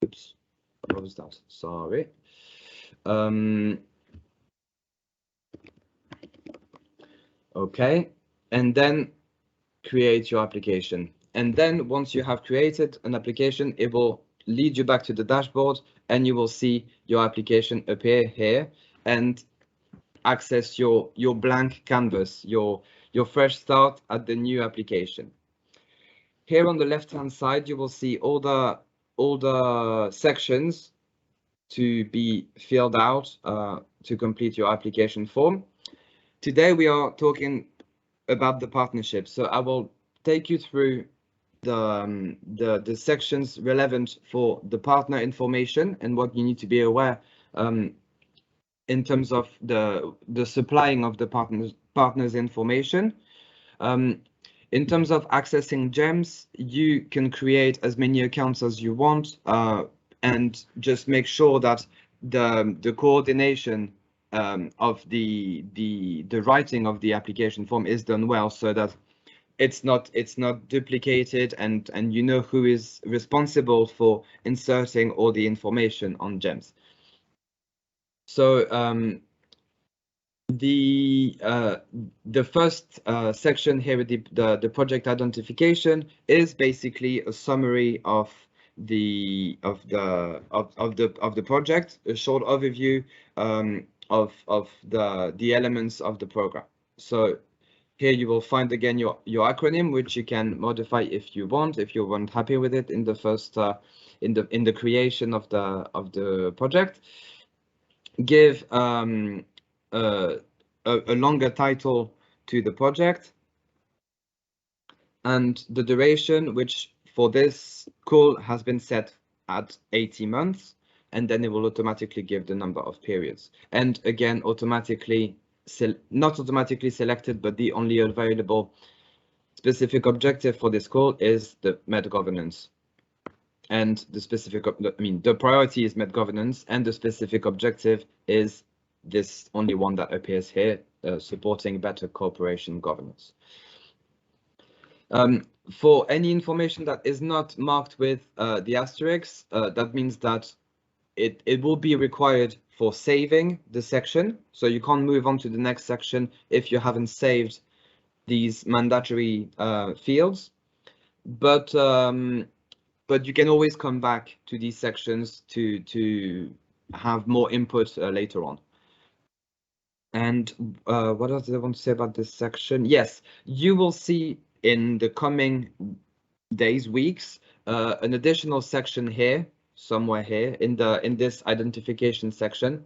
Oops, what was that? Sorry. Okay, and then create your application. And then once you have created an application, it will lead you back to the dashboard and you will see your application appear here and access your blank canvas, your fresh start at the new application. Here on the left-hand side, you will see all the sections to be filled out to complete your application form. Today we are talking about the partnership, so I will take you through the sections relevant for the partner information and what you need to be aware in terms of the supplying of the partners information. In terms of accessing GEMS, you can create as many accounts as you want and just make sure that the coordination of the writing of the application form is done well, so that it's not duplicated and you know who is responsible for inserting all the information on GEMS. So the first section here with the project identification is basically a summary of the project, a short overview of the elements of the program. So here you will find again your acronym, which you can modify if you want, if you weren't happy with it in the first in the creation of the project. Give a longer title to the project and the duration, which for this call has been set at 80 months, and then it will automatically give the number of periods. And again, not automatically selected, but the only available specific objective for this call is the MED governance. And the priority is MED governance, and the specific objective is this only one that appears here, supporting better cooperation governance. For any information that is not marked with the asterisks, that means that it will be required for saving the section. So you can't move on to the next section if you haven't saved these mandatory fields. But you can always come back to these sections to have more input later on. And what else did I want to say about this section? Yes, you will see in the coming days, weeks, an additional section here, somewhere here in this identification section,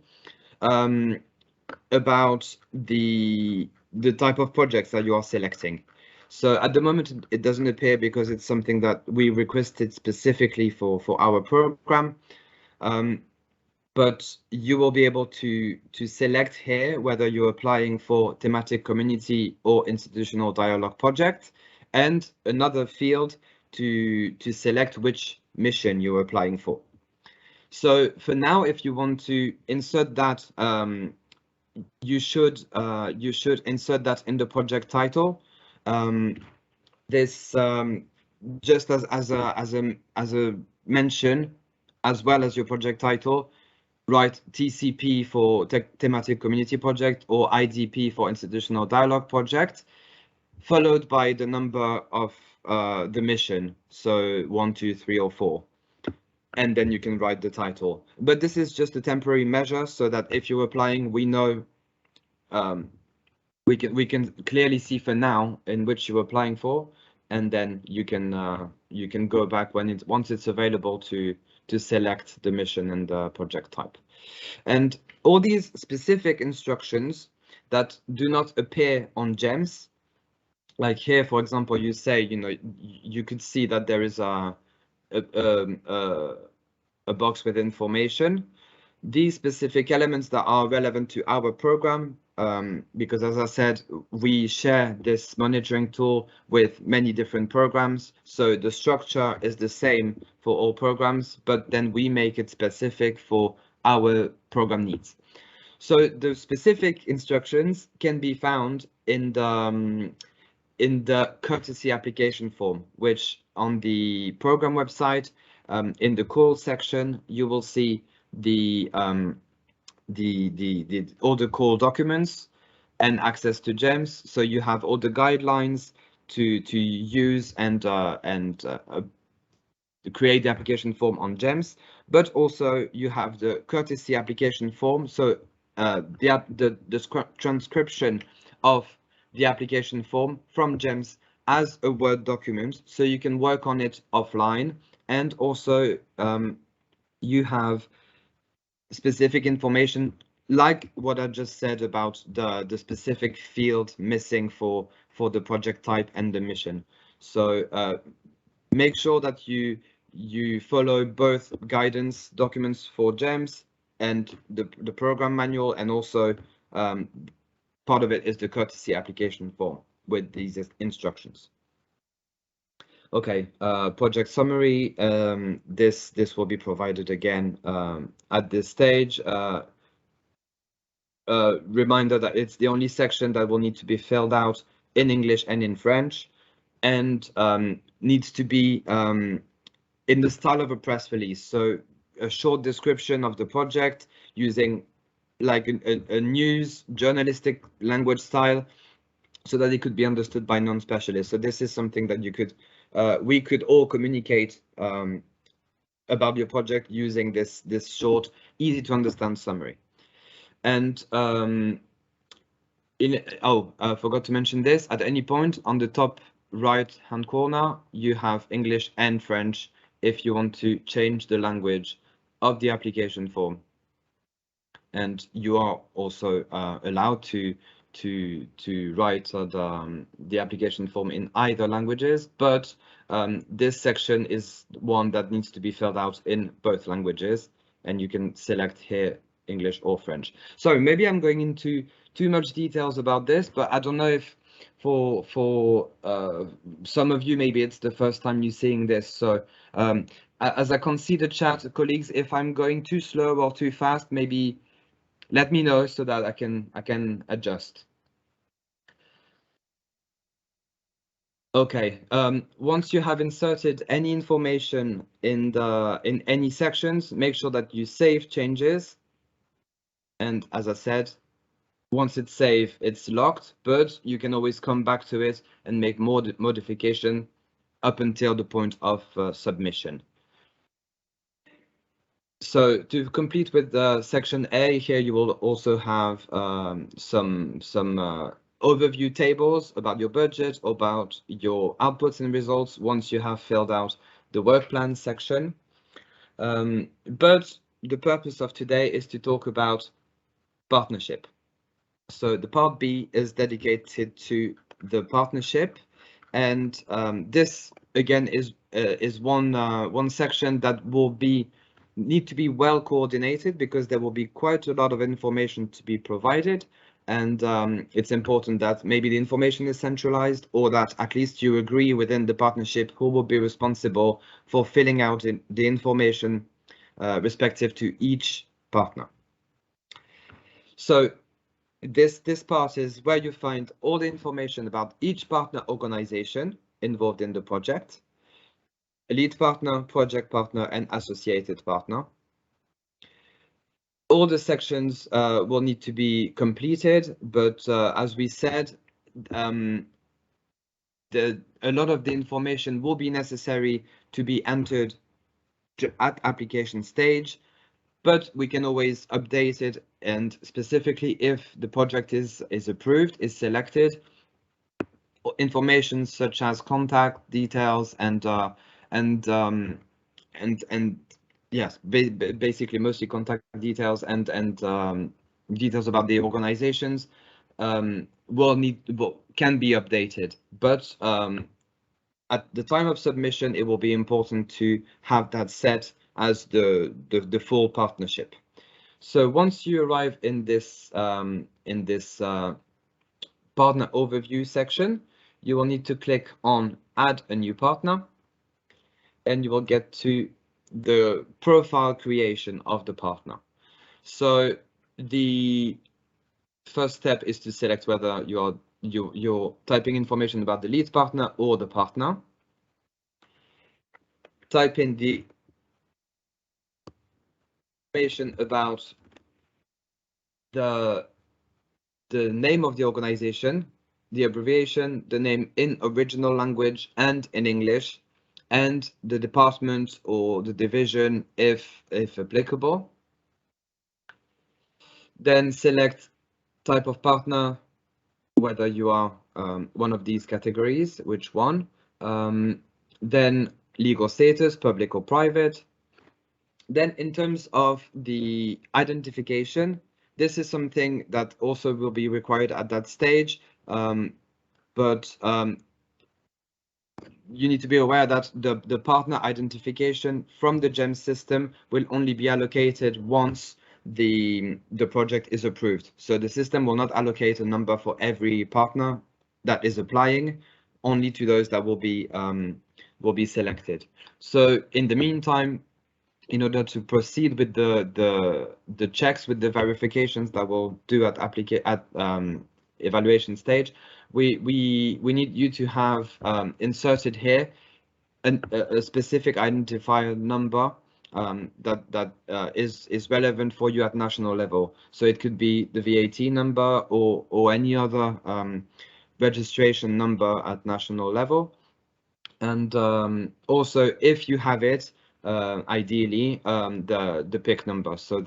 about the type of projects that you are selecting. So at the moment, it doesn't appear because it's something that we requested specifically for our program. But you will be able to select here whether you're applying for thematic community or institutional dialogue project, and another field to select which mission you're applying for. So for now, if you want to insert that, you should insert that in the project title. This just as a mention, as well as your project title, write TCP for thematic community project or IDP for institutional dialogue project, followed by the number of the mission, so 1, 2, 3, or 4, and then you can write the title. But this is just a temporary measure, so that if you're applying, we know we can clearly see for now in which you're applying for, and then you can go back once it's available to select the mission and the project type. And all these specific instructions that do not appear on GEMS like here, for example, you say, you know, you could see that there is a box with information. These specific elements that are relevant to our program, because as I said, we share this monitoring tool with many different programs. So the structure is the same for all programs, but then we make it specific for our program needs. So the specific instructions can be found in the courtesy application form, which on the program website, in the call section, you will see all the core documents and access to GEMS. So you have all the guidelines to use and create the application form on GEMS, but also you have the courtesy application form. So the transcription of the application form from GEMS as a Word document, so you can work on it offline. And also you have specific information like what I just said about the specific field missing for the project type and the mission. So make sure that you follow both guidance documents for GEMS and the program manual, and also part of it is the courtesy application form with these instructions. Okay, project summary. This will be provided again at this stage. Reminder that it's the only section that will need to be filled out in English and in French, and needs to be in the style of a press release. So a short description of the project using like a news journalistic language style, so that it could be understood by non-specialists. So this is something that you could, we could all communicate about your project using this short, easy to understand summary. And I forgot to mention this. At any point on the top right-hand corner, you have English and French if you want to change the language of the application form. And you are also allowed to write the application form in either languages, but this section is one that needs to be filled out in both languages, and you can select here English or French. So maybe I'm going into too much details about this, but I don't know if for some of you, maybe it's the first time you're seeing this. So as I can see the chat, colleagues, if I'm going too slow or too fast, maybe let me know so that I can adjust. Okay, once you have inserted any information in any sections, make sure that you save changes. And as I said, once it's saved, it's locked, but you can always come back to it and make more modification up until the point of submission. So to complete with section A, here you will also have some overview tables about your budget, about your outputs and results once you have filled out the work plan section. But the purpose of today is to talk about partnership. So the part B is dedicated to the partnership, and this again is one section that will need to be well coordinated, because there will be quite a lot of information to be provided, and it's important that maybe the information is centralized, or that at least you agree within the partnership who will be responsible for filling out the information respective to each partner. So this part is where you find all the information about each partner organization involved in the project: lead partner, project partner, and associated partner. All the sections will need to be completed, but as we said, a lot of the information will be necessary to be entered at application stage, but we can always update it, and specifically if the project is approved, is selected, information such as contact details and yes, basically mostly contact details and details about the organizations will can be updated, but at the time of submission, it will be important to have that set as the full partnership. So once you arrive in this partner overview section, you will need to click on add a new partner, and you will get to the profile creation of the partner. So the first step is to select whether you're typing information about the lead partner or the partner. Type in the information about the name of the organization, the abbreviation, the name in original language and in English, and the department or the division if applicable. Then select type of partner, whether you are one of these categories, which one. Then legal status, public or private. Then in terms of the identification, this is something that also will be required at that stage, but you need to be aware that the partner identification from the GEMS system will only be allocated once the project is approved. So the system will not allocate a number for every partner that is applying, only to those that will be selected. So in the meantime, in order to proceed with the checks, with the verifications that we'll do at evaluation stage, we need you to have inserted here a specific identifier number that is relevant for you at national level. So it could be the VAT number or any other registration number at national level. And also, if you have it, ideally the PIC number, so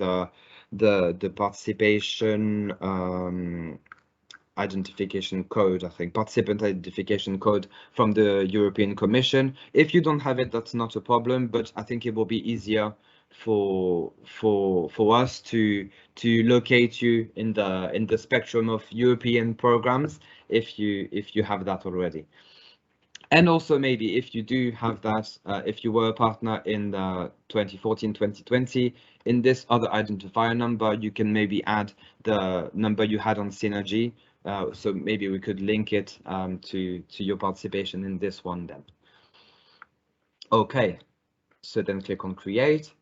the participation identification code, I think, participant identification code from the European Commission. If you don't have it, that's not a problem, but I think it will be easier for us to locate you in the spectrum of European programs if you have that already. And also, maybe if you do have that, if you were a partner in 2014-2020, in this other identifier number, you can maybe add the number you had on Synergy. So maybe we could link it to your participation in this one then. Okay, so then click on Create,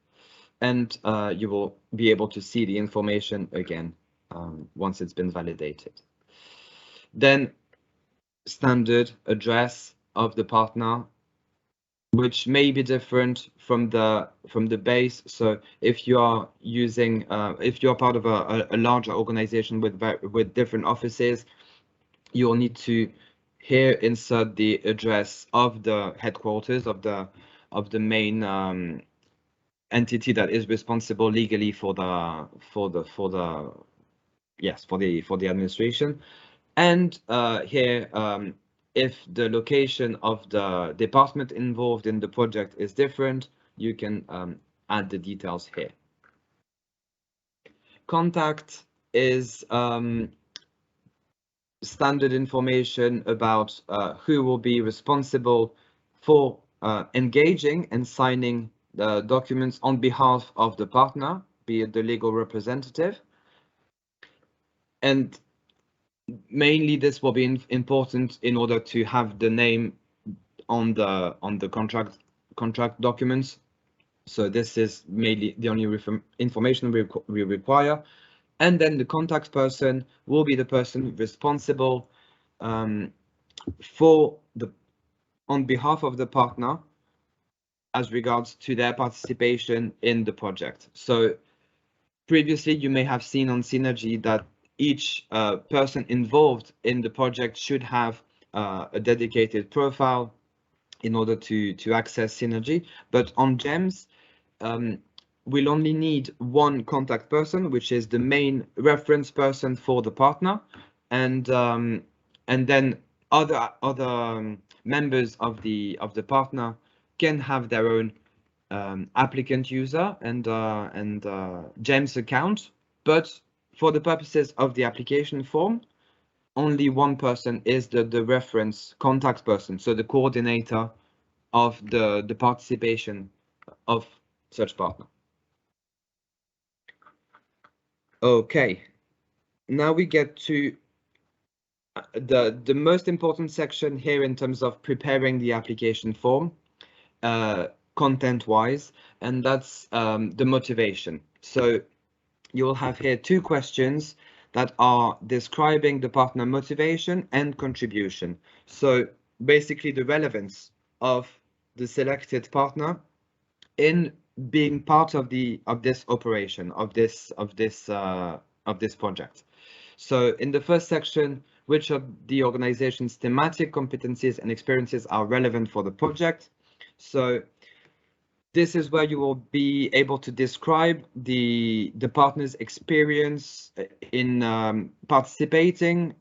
and you will be able to see the information again once it's been validated. Then standard address of the partner, which may be different from the base. So if you are using, if you're part of a larger organization with different offices, you'll need to here insert the address of the headquarters of the main entity that is responsible legally for the administration. And here, if the location of the department involved in the project is different, you can add the details here. Contact is standard information about who will be responsible for engaging and signing the documents on behalf of the partner, be it the legal representative. And mainly this will be important in order to have the name on the contract documents. So this is mainly the only information we require. And then the contact person will be the person responsible on behalf of the partner as regards to their participation in the project. So previously you may have seen on Synergy that each person involved in the project should have a dedicated profile in order to access Synergy. But on GEMS, we'll only need one contact person, which is the main reference person for the partner, and then other members of the partner can have their own applicant user and GEMS account, but for the purposes of the application form, only one person is the reference contact person, so the coordinator of the participation of such partner. Okay, now we get to the most important section here in terms of preparing the application form, content-wise, and that's the motivation. So you'll have here two questions that are describing the partner motivation and contribution. So basically the relevance of the selected partner in being part of this operation, of this project. So in the first section, which of the organization's thematic competencies and experiences are relevant for the project? So this is where you will be able to describe the partner's experience in participating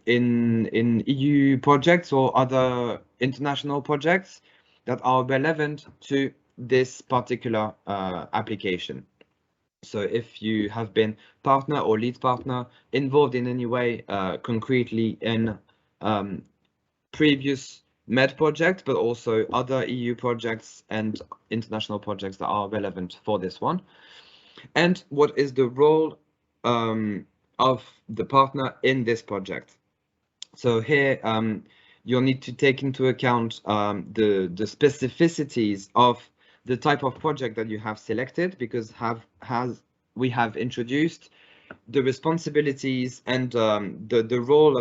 in EU projects or other international projects that are relevant to this particular application. So if you have been partner or lead partner involved in any way concretely in previous MED project, but also other EU projects and international projects that are relevant for this one. And what is the role of the partner in this project? So here you'll need to take into account the specificities of the type of project that you have selected, because we have introduced the responsibilities and the role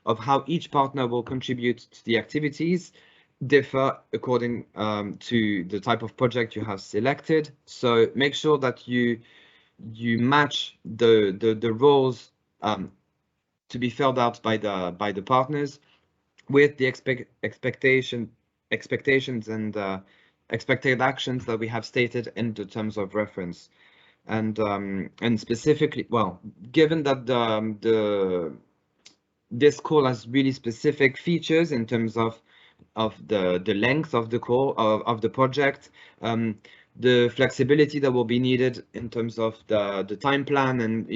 of how each partner will contribute to the activities differ according to the type of project you have selected. So make sure that you match the roles to be filled out by the partners with the expectations and expected actions that we have stated in the terms of reference. And specifically, well, given that this call has really specific features in terms of the length of the call of the project, the flexibility that will be needed in terms of the time plan, and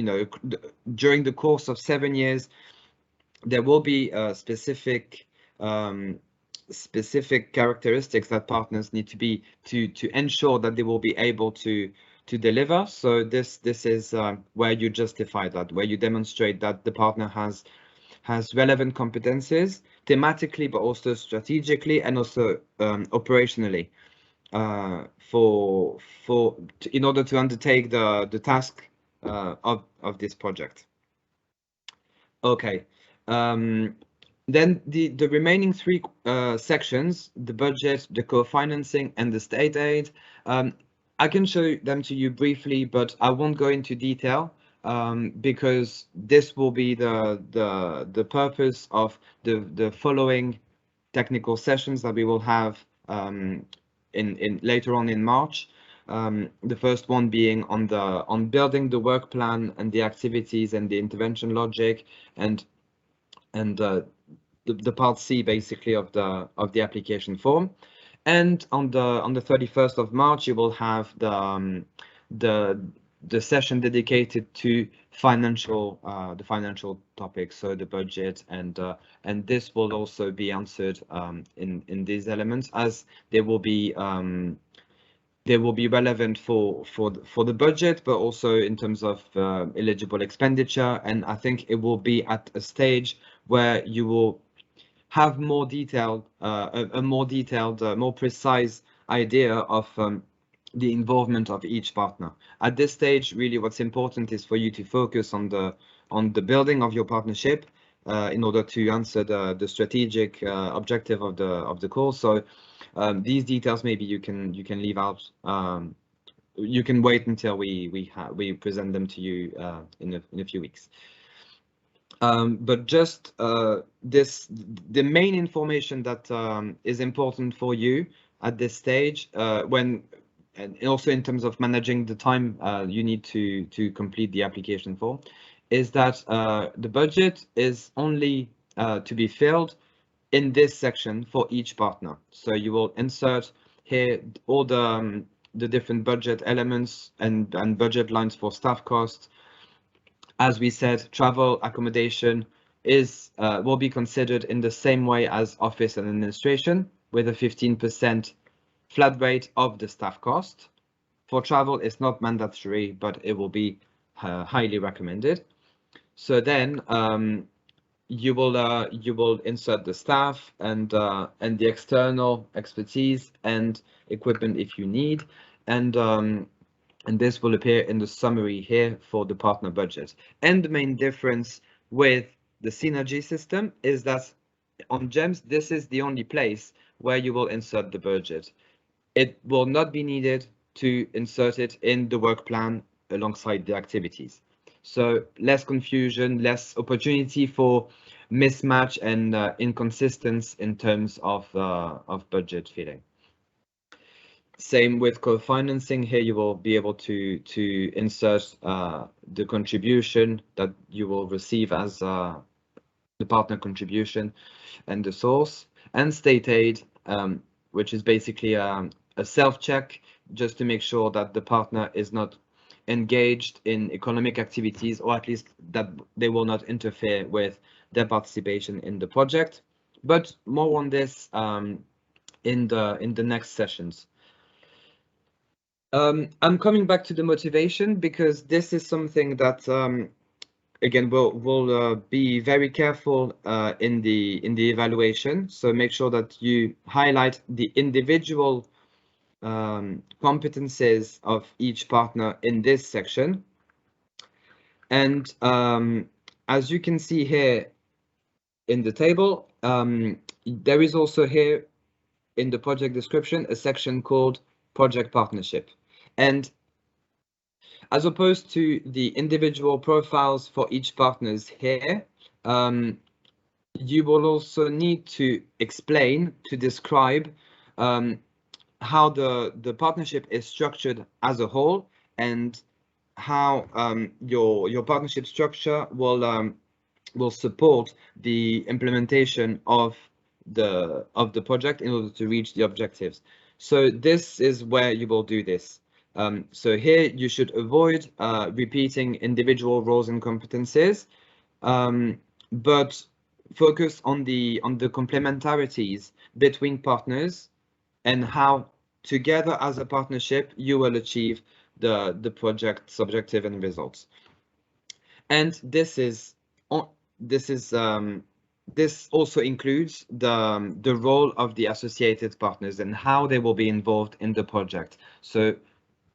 during the course of 7 years, there will be specific characteristics that partners need to be to ensure that they will be able to deliver. So this is where you justify that, where you demonstrate that the partner has relevant competencies thematically, but also strategically and also operationally in order to undertake the task of this project. Okay. Then the remaining three sections, the budget, the co-financing, and the state aid, I can show them to you briefly, but I won't go into detail because this will be the purpose of the following technical sessions that we will have in later on in March. The first one being on building the work plan and the activities and the intervention logic, and the part C basically of the application form. And on the 31st of March, you will have the session dedicated to the financial topics, so the budget, and this will also be answered in these elements, as they will be relevant for the budget, but also in terms of eligible expenditure. And I think it will be at a stage where you will have more detailed, more precise idea of the involvement of each partner. At this stage, really, what's important is for you to focus on the building of your partnership in order to answer the strategic objective of the call. So these details maybe you can leave out. You can wait until we present them to you in a few weeks. But just the main information that is important for you at this stage, and also in terms of managing the time you need to complete the application form, is that the budget is only to be filled in this section for each partner. So you will insert here all the different budget elements and budget lines for staff costs, as we said, travel accommodation is will be considered in the same way as office and administration, with a 15% flat rate of the staff cost. For travel, it's not mandatory, but it will be highly recommended. So then you will insert the staff and the external expertise and equipment if you need, and this will appear in the summary here for the partner budget. And the main difference with the synergy system is that on GEMS, this is the only place where you will insert the budget. It will not be needed to insert it in the work plan alongside the activities. So less confusion, less opportunity for mismatch and inconsistency in terms of budget filling. Same with co-financing. Here you will be able to insert the contribution that you will receive as the partner contribution and the source, and state aid, which is basically a self-check just to make sure that the partner is not engaged in economic activities, or at least that they will not interfere with their participation in the project. But more on this in the next sessions. I'm coming back to the motivation because this is something that again we'll be very careful in the evaluation. So make sure that you highlight the individual competences of each partner in this section. And as you can see here in the table, there is also here in the project description a section called project partnership. And as opposed to the individual profiles for each partners here, you will also need to explain, to describe how the partnership is structured as a whole, and how your partnership structure will support the implementation of the project in order to reach the objectives. So this is where you will do this. So here you should avoid repeating individual roles and competencies, but focus on the complementarities between partners and how together as a partnership you will achieve the project's objective and results. And this also includes the role of the associated partners and how they will be involved in the project. So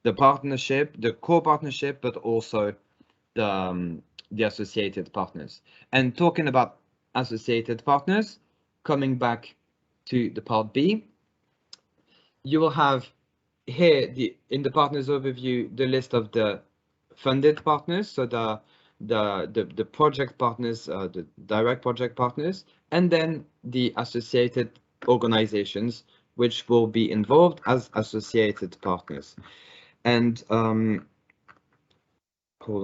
the partnership, the co-partnership, but also the associated partners. And talking about associated partners, coming back to the part B, you will have here in the partners overview the list of the funded partners, so the project partners, the direct project partners, and then the associated organizations which will be involved as associated partners. And hold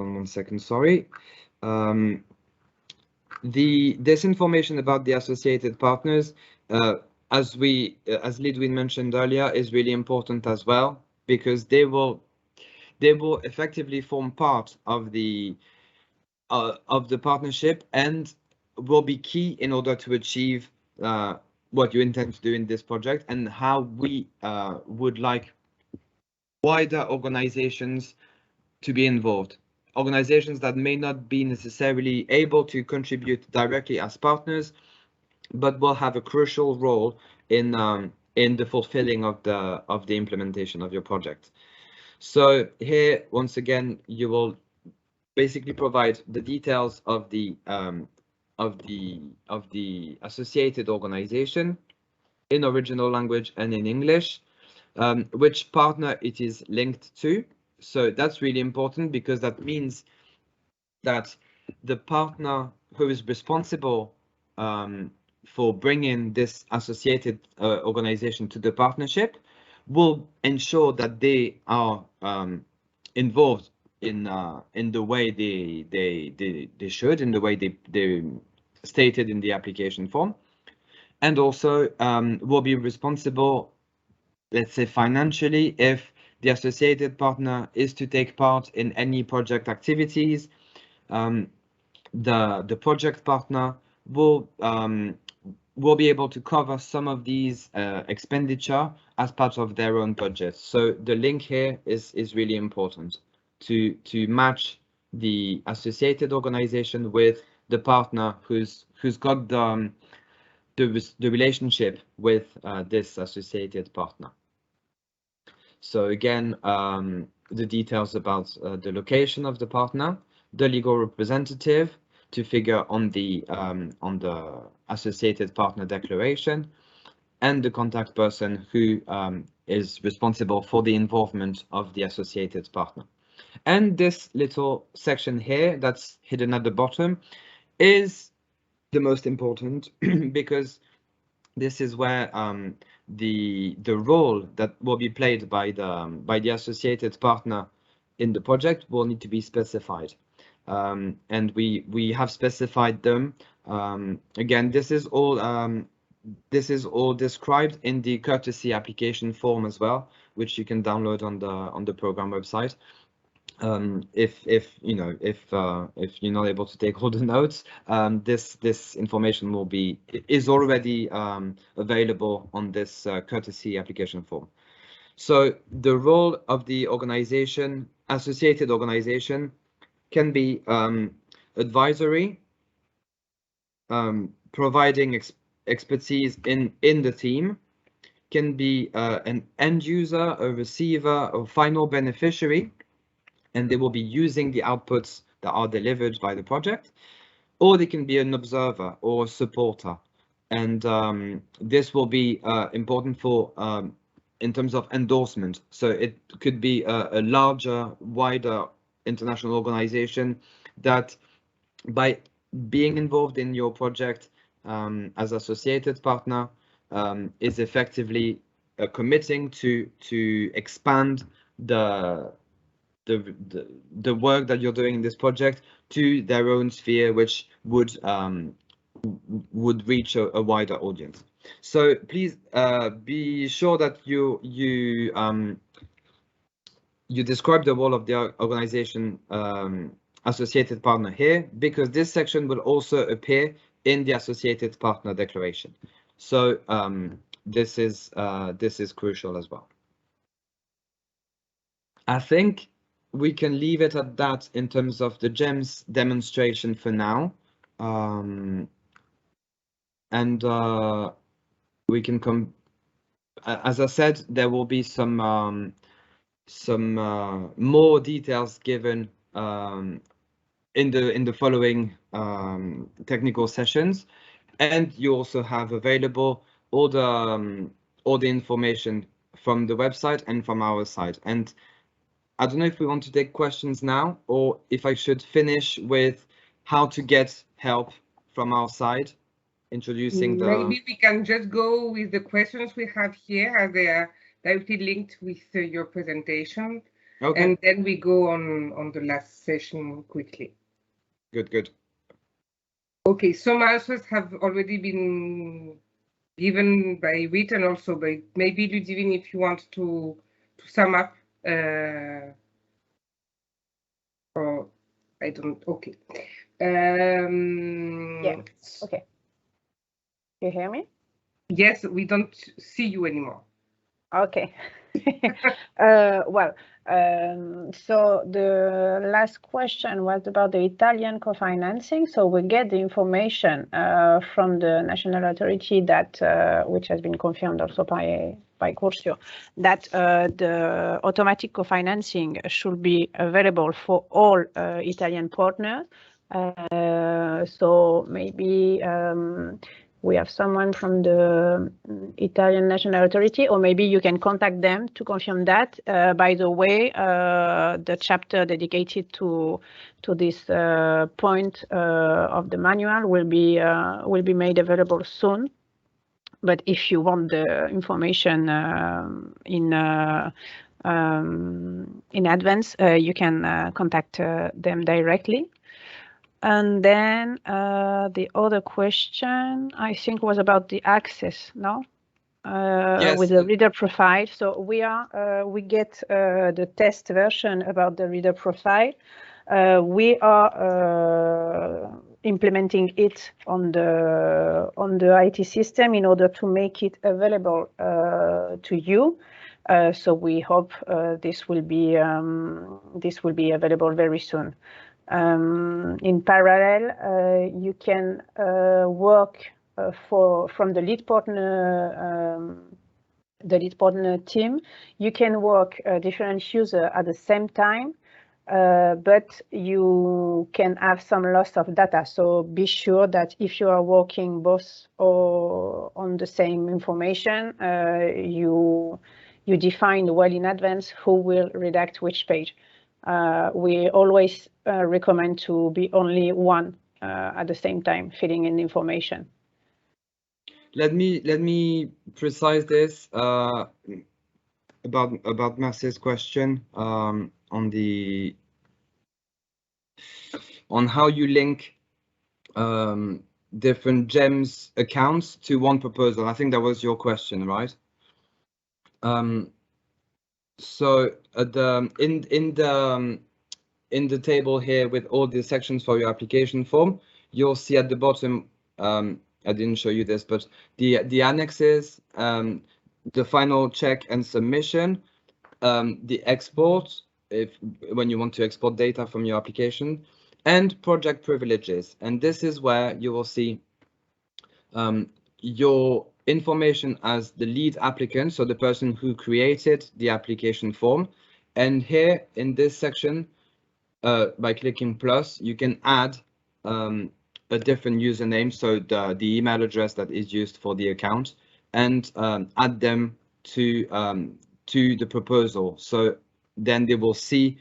on one second, sorry. This information about the associated partners, as Lidwin mentioned earlier, is really important as well, because they will effectively form part of the partnership and will be key in order to achieve what you intend to do in this project, and how we would like wider organizations to be involved. Organizations that may not be necessarily able to contribute directly as partners, but will have a crucial role in the fulfilling of the implementation of your project. So here, once again, you will basically provide the details of the associated organization in original language and in English, which partner it is linked to. So that's really important, because that means that the partner who is responsible for bringing this associated organization to the partnership will ensure that they are involved in the way they should, in the way they stated in the application form, and also will be responsible, let's say financially, if the associated partner is to take part in any project activities, the project partner will be able to cover some of these expenditure as part of their own budget. So the link here is really important to match the associated organization with the partner who's got the relationship with this associated partner. So again, the details about the location of the partner, the legal representative to figure on the associated partner declaration, and the contact person who is responsible for the involvement of the associated partner. And this little section here that's hidden at the bottom is the most important because this is where the role that will be played by the associated partner in the project will need to be specified, and we have specified them. Again, this is all described in the courtesy application form as well, which you can download on the program website. If you're not able to take all the notes, this information is already available on this courtesy application form. So the role of the associated organization can be advisory, providing expertise in the team, can be an end user, a receiver, or final beneficiary, and they will be using the outputs that are delivered by the project, or they can be an observer or a supporter. And this will be important for in terms of endorsement. So it could be a larger, wider international organization that, by being involved in your project as associated partner, is effectively committing to expand the work that you're doing in this project to their own sphere, which would reach a wider audience. So please be sure that you describe the role of the organization associated partner here, because this section will also appear in the associated partner declaration. So this is crucial as well. I think we can leave it at that in terms of the GEMS demonstration for now. And we can come, as I said, there will be some more details given in the following technical sessions, and you also have available all the information from the website and from our side. And I don't know if we want to take questions now, or if I should finish with how to get help from our side, introducing the... Maybe we can just go with the questions we have here, as they are directly linked with your presentation. Okay. And then we go on the last session quickly. Good. Okay, some answers have already been given by written also, but maybe Ludivine, if you want to sum up. Or I don't. Okay. Yeah. Okay. You hear me? Yes, we don't see you anymore. Okay. So the last question was about the Italian co-financing. So we get the information from the national authority that, which has been confirmed also by Cursio, that the automatic co-financing should be available for all Italian partners. So maybe we have someone from the Italian National Authority, or maybe you can contact them to confirm that. By the way, the chapter dedicated to this point of the manual will be made available soon. But if you want the information in advance, you can contact them directly. And then the other question, I think, was about the access, no? Yes. With the reader profile. So we get the test version about the reader profile. We are implementing it on the IT system in order to make it available to you. So we hope this will be available very soon. In parallel, you can work from the lead partner team. You can work different users at the same time, but you can have some loss of data. So be sure that if you are working both or on the same information, you define well in advance who will redact which page. We always recommend to be only one at the same time filling in information. Let me precise this about Merce's question on how you link different GEMS accounts to one proposal. I think that was your question, right? So in the table here with all the sections for your application form, you'll see at the bottom, I didn't show you this, but the annexes, the final check and submission, the export, when you want to export data from your application, and project privileges. And this is where you will see your information as the lead applicant, so the person who created the application form. And here in this section, by clicking plus, you can add a different username, so the email address that is used for the account, and add them to the proposal. So then they will see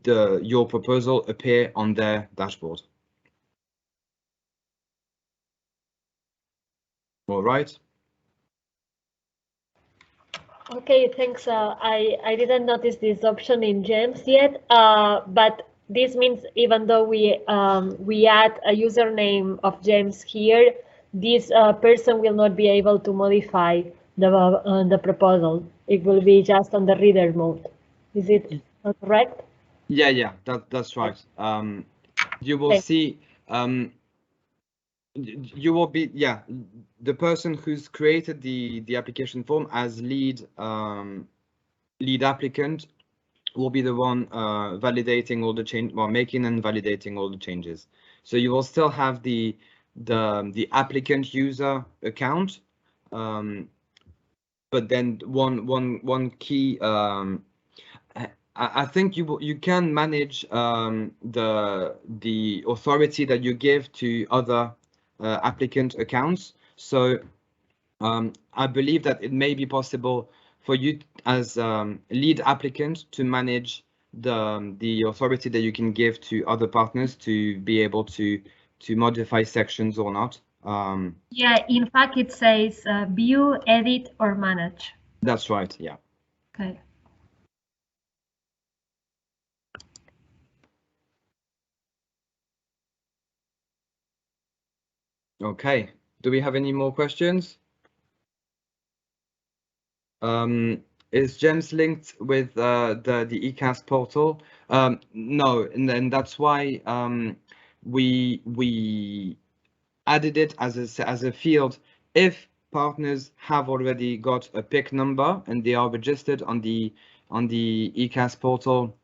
your proposal appear on their dashboard. All right. Okay, thanks. I didn't notice this option in GEMS yet, but this means even though we add a username of GEMS here, this person will not be able to modify the proposal. It will be just on the reader mode. Is it correct? Yeah, that's right. You will see. You will be, the person who's created the application form as lead applicant will be the one validating all the change, well, making and validating all the changes. So you will still have the applicant user account, but then one key. I think you can manage the authority that you give to other applicant accounts. So I believe that it may be possible for you as lead applicant to manage the authority that you can give to other partners to be able to modify sections or not. Yeah, in fact, it says view, edit, or manage. That's right. Yeah. Okay. Okay. Do we have any more questions? Is GEMS linked with the ECAS portal? No, and that's why we added it as a field. If partners have already got a PIC number and they are registered on the ECAS portal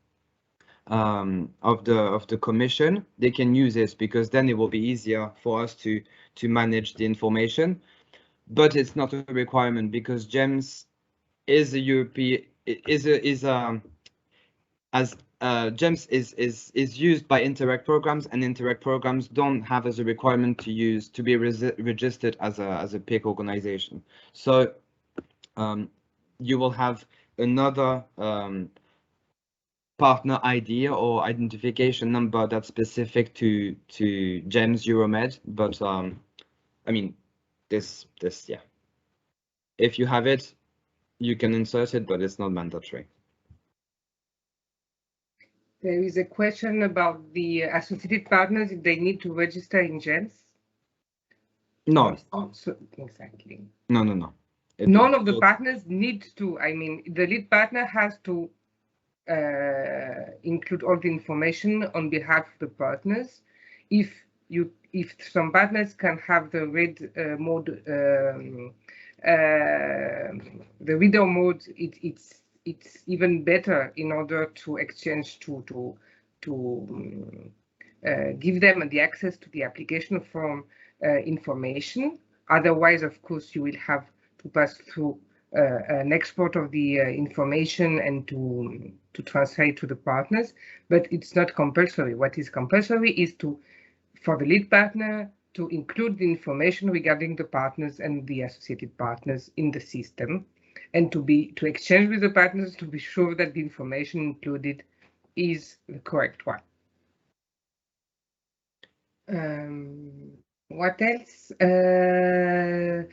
of the Commission, they can use it because then it will be easier for us to manage the information. But it's not a requirement because GEMS is a European GEMS is used by Interreg programs, and Interreg programs don't have as a requirement to be registered as a PIC organization. So you will have another partner ID or identification number that's specific to GEMS Euro-MED, but I mean this yeah. If you have it, you can insert it, but it's not mandatory. There is a question about the associated partners, if they need to register in GEMS. No. So, exactly. No. None of the partners need to. I mean, the lead partner has to include all the information on behalf of the partners. If some partners can have the read mode, the reader mode, it's even better in order to exchange to give them the access to the application form information. Otherwise, of course, you will have to pass through an export of the information and to transfer it to the partners, but it's not compulsory. What is compulsory is for the lead partner to include the information regarding the partners and the associated partners in the system, and to exchange with the partners to be sure that the information included is the correct one. What else? Okay,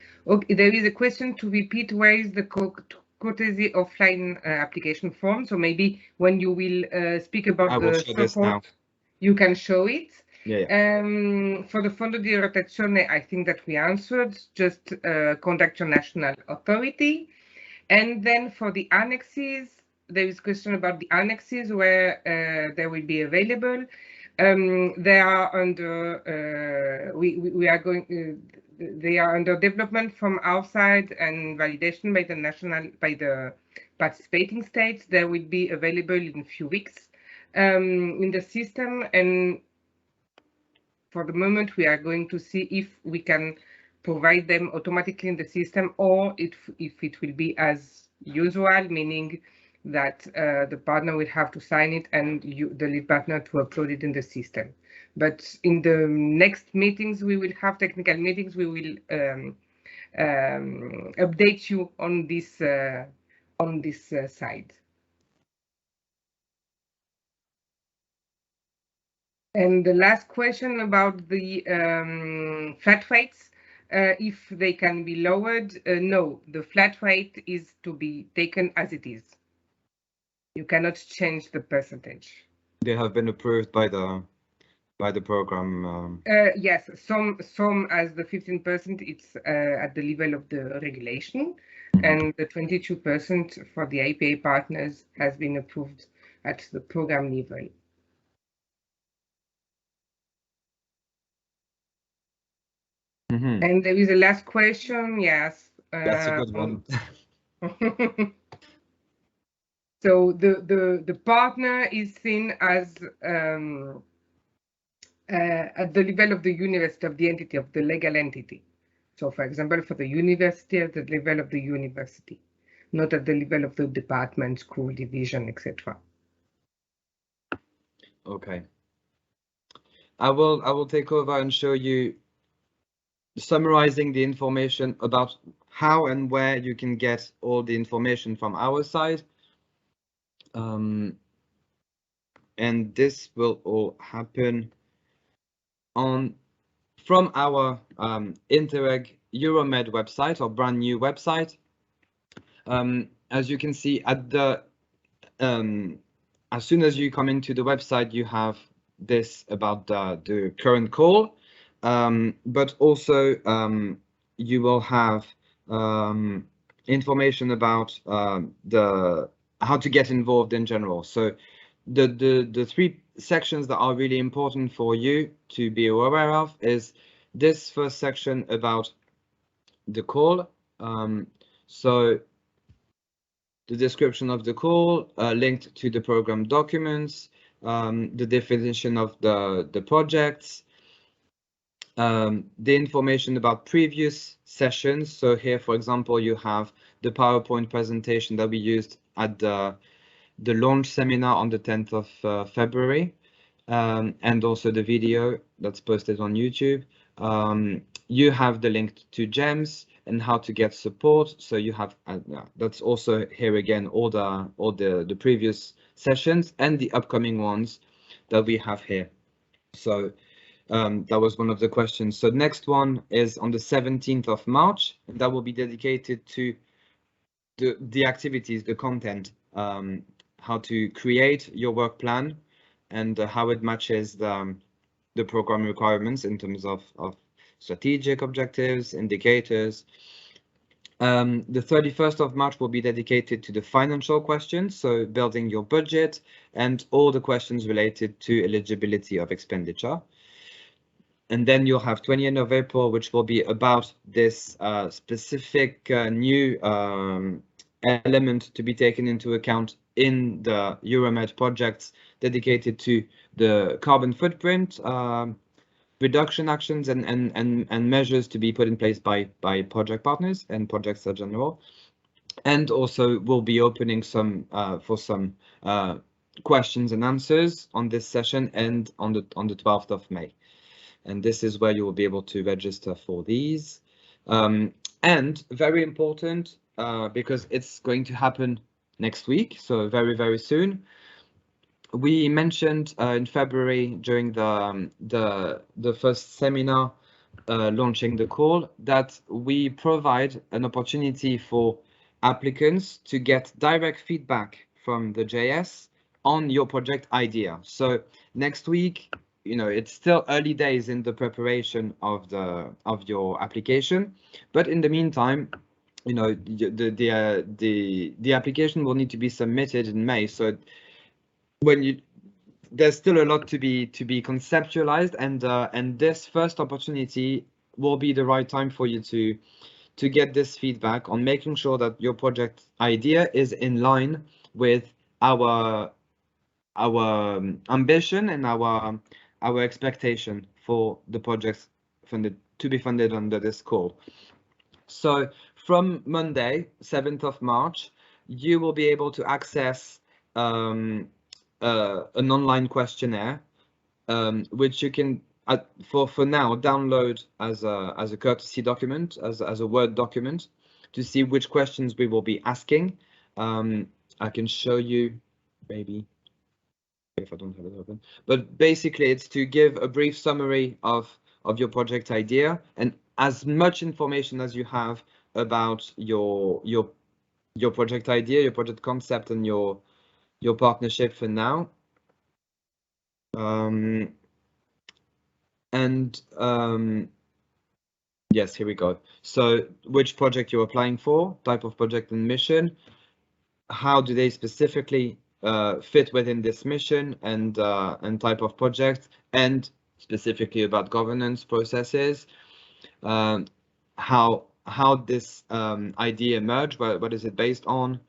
there is a question to repeat where is the courtesy offline application form. So maybe when you will speak about the support, you can show it. Yeah. For the Fondo di Rotazione, I think that we answered. Just contact your national authority. And then for the annexes, there is a question about the annexes where they will be available. They are under they are under development from our side and validation by the participating states. They will be available in a few weeks in the system, and for the moment we are going to see if we can provide them automatically in the system, or if it will be as usual, meaning that the partner will have to sign it and the lead partner to upload it in the system. But in the next meetings, we will have technical meetings. We will update you on this side. And the last question about the flat rates, if they can be lowered. No, the flat rate is to be taken as it is. You cannot change the percentage. They have been approved by the program. Yes, some as the 15%, it's at the level of the regulation, and the 22% for the IPA partners has been approved at the program level. And there is a last question. Yes, that's a good one. So the partner is seen as at the level of the university, of the entity, of the legal entity. So, for example, for the university, at the level of the university, not at the level of the department, school, division, etc. Okay. I will take over and show you, summarizing the information about how and where you can get all the information from our side. And this will all happen from our Interreg Euro-MED website, or brand new website. As you can see, at the as soon as you come into the website, you have this about the current call, but also you will have information about how to get involved in general. So the three sections that are really important for you to be aware of is this first section about the call. So the description of the call, linked to the program documents, the definition of the projects, the information about previous sessions. So here, for example, you have the PowerPoint presentation that we used at the launch seminar on the 10th of February, and also the video that's posted on YouTube. You have the link to GEMS and how to get support. So you have that's also here again all the previous sessions and the upcoming ones that we have here. So that was one of the questions. So next one is on the 17th of March, and that will be dedicated to the activities, the content, how to create your work plan, and how it matches the program requirements in terms of strategic objectives, indicators, The 31st of March will be dedicated to the financial questions, so building your budget and all the questions related to eligibility of expenditure. And then you'll have 20th of April, which will be about this specific new element to be taken into account in the Euro-MED projects dedicated to the carbon footprint reduction actions and measures to be put in place by project partners and projects in general. And also we'll be opening some for some questions and answers on this session and on the 12th of May. And this is where you will be able to register for these. And very important, because it's going to happen next week, so very, very soon. We mentioned in February during the first seminar launching the call that we provide an opportunity for applicants to get direct feedback from the JS on your project idea. So next week, you know, it's still early days in the preparation of your application, but in the meantime, you know, the application will need to be submitted in May. So there's still a lot to be conceptualized, and this first opportunity will be the right time for you to get this feedback on making sure that your project idea is in line with our ambition and our expectation for the projects to be funded under this call. So from Monday, 7th of March, you will be able to access an online questionnaire, which you can for now download as a courtesy document, as a Word document, to see which questions we will be asking. I can show you maybe if I don't have it open, but basically it's to give a brief summary of your project idea and as much information as you have about your project idea, your project concept, and your partnership for now. Yes, here we go. So which project you're applying for, type of project and mission, how do they specifically fit within this mission and type of project, and specifically about governance processes, how this idea emerged, what is it based on,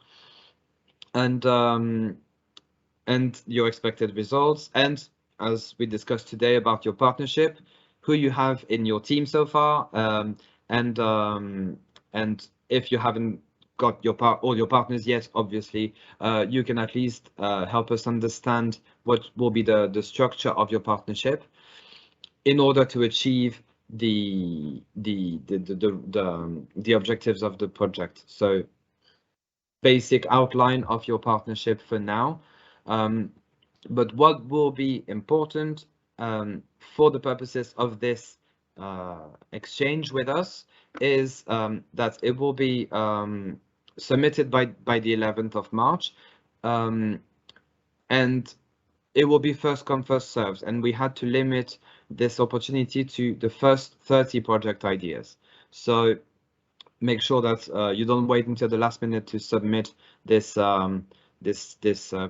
and your expected results, and as we discussed today about your partnership, who you have in your team so far, and if you haven't got all your partners yet, obviously, you can at least help us understand what will be the structure of your partnership in order to achieve the objectives of the project. So basic outline of your partnership for now. But what will be important for the purposes of this exchange with us is that it will be submitted by the 11th of March, and it will be first come, first served, and we had to limit this opportunity to the first 30 project ideas. So make sure that you don't wait until the last minute to submit this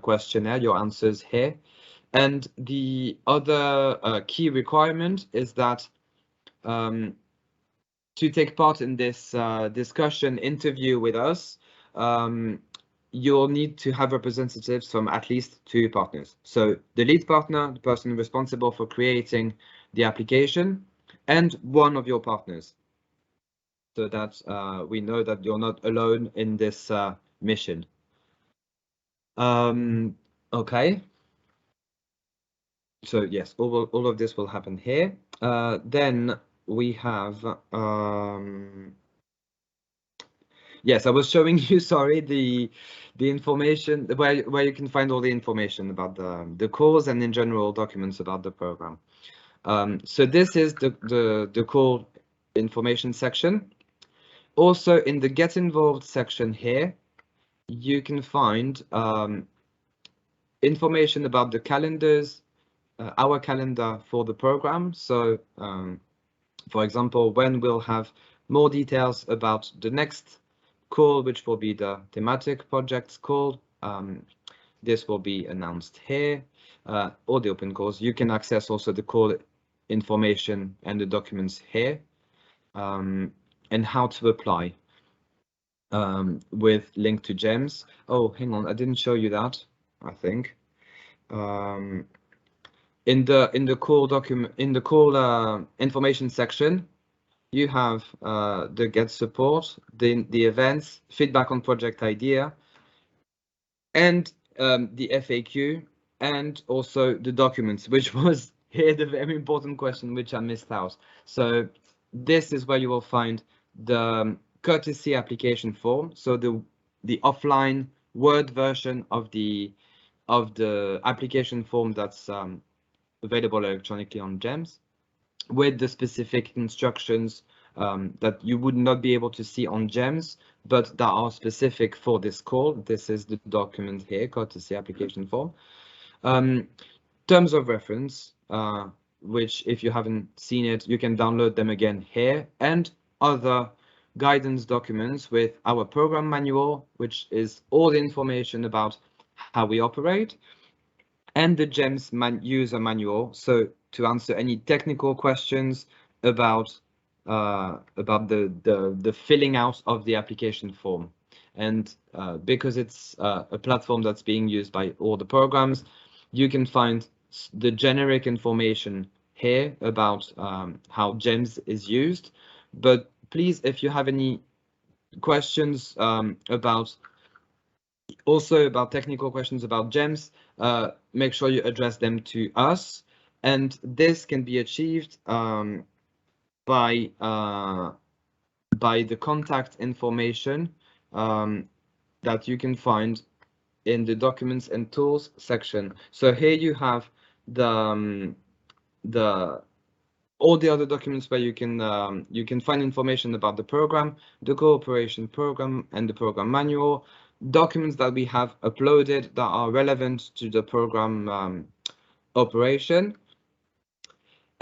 questionnaire, your answers here. And the other key requirement is that to take part in this discussion interview with us, you'll need to have representatives from at least 2 partners. So the lead partner, the person responsible for creating the application, and one of your partners, so that we know that you're not alone in this mission. Okay. So yes, all of this will happen here. Then we have yes, I was showing you, sorry, the information where you can find all the information about the course and in general documents about the program. So this is the call information section. Also in the Get Involved section here, you can find information about the calendars, our calendar for the program. So for example, when we'll have more details about the next call, which will be the thematic projects call. This will be announced here, or the open calls. You can access also the call information and the documents here, and how to apply with link to GEMS. Oh, hang on, I didn't show you that, I think. In the call document, in the call information section, you have the get support, the events, feedback on project idea, and the FAQ, and also the documents, which was here the very important question which I missed out. So this is where you will find the courtesy application form. So the offline Word version of the application form that's available electronically on GEMS, with the specific instructions that you would not be able to see on GEMS, but that are specific for this call. This is the document here, courtesy application form. Terms of reference, which if you haven't seen it, you can download them again here, and other guidance documents with our program manual, which is all the information about how we operate, and the GEMS user manual. So to answer any technical questions about the filling out of the application form. And because it's a platform that's being used by all the programs, you can find the generic information here about how GEMS is used. But please, if you have any questions about technical questions about GEMS, make sure you address them to us. And this can be achieved by the contact information that you can find in the documents and tools section. So here you have all the other documents where you can find information about the program, the cooperation program, and the program manual, documents that we have uploaded that are relevant to the program operation,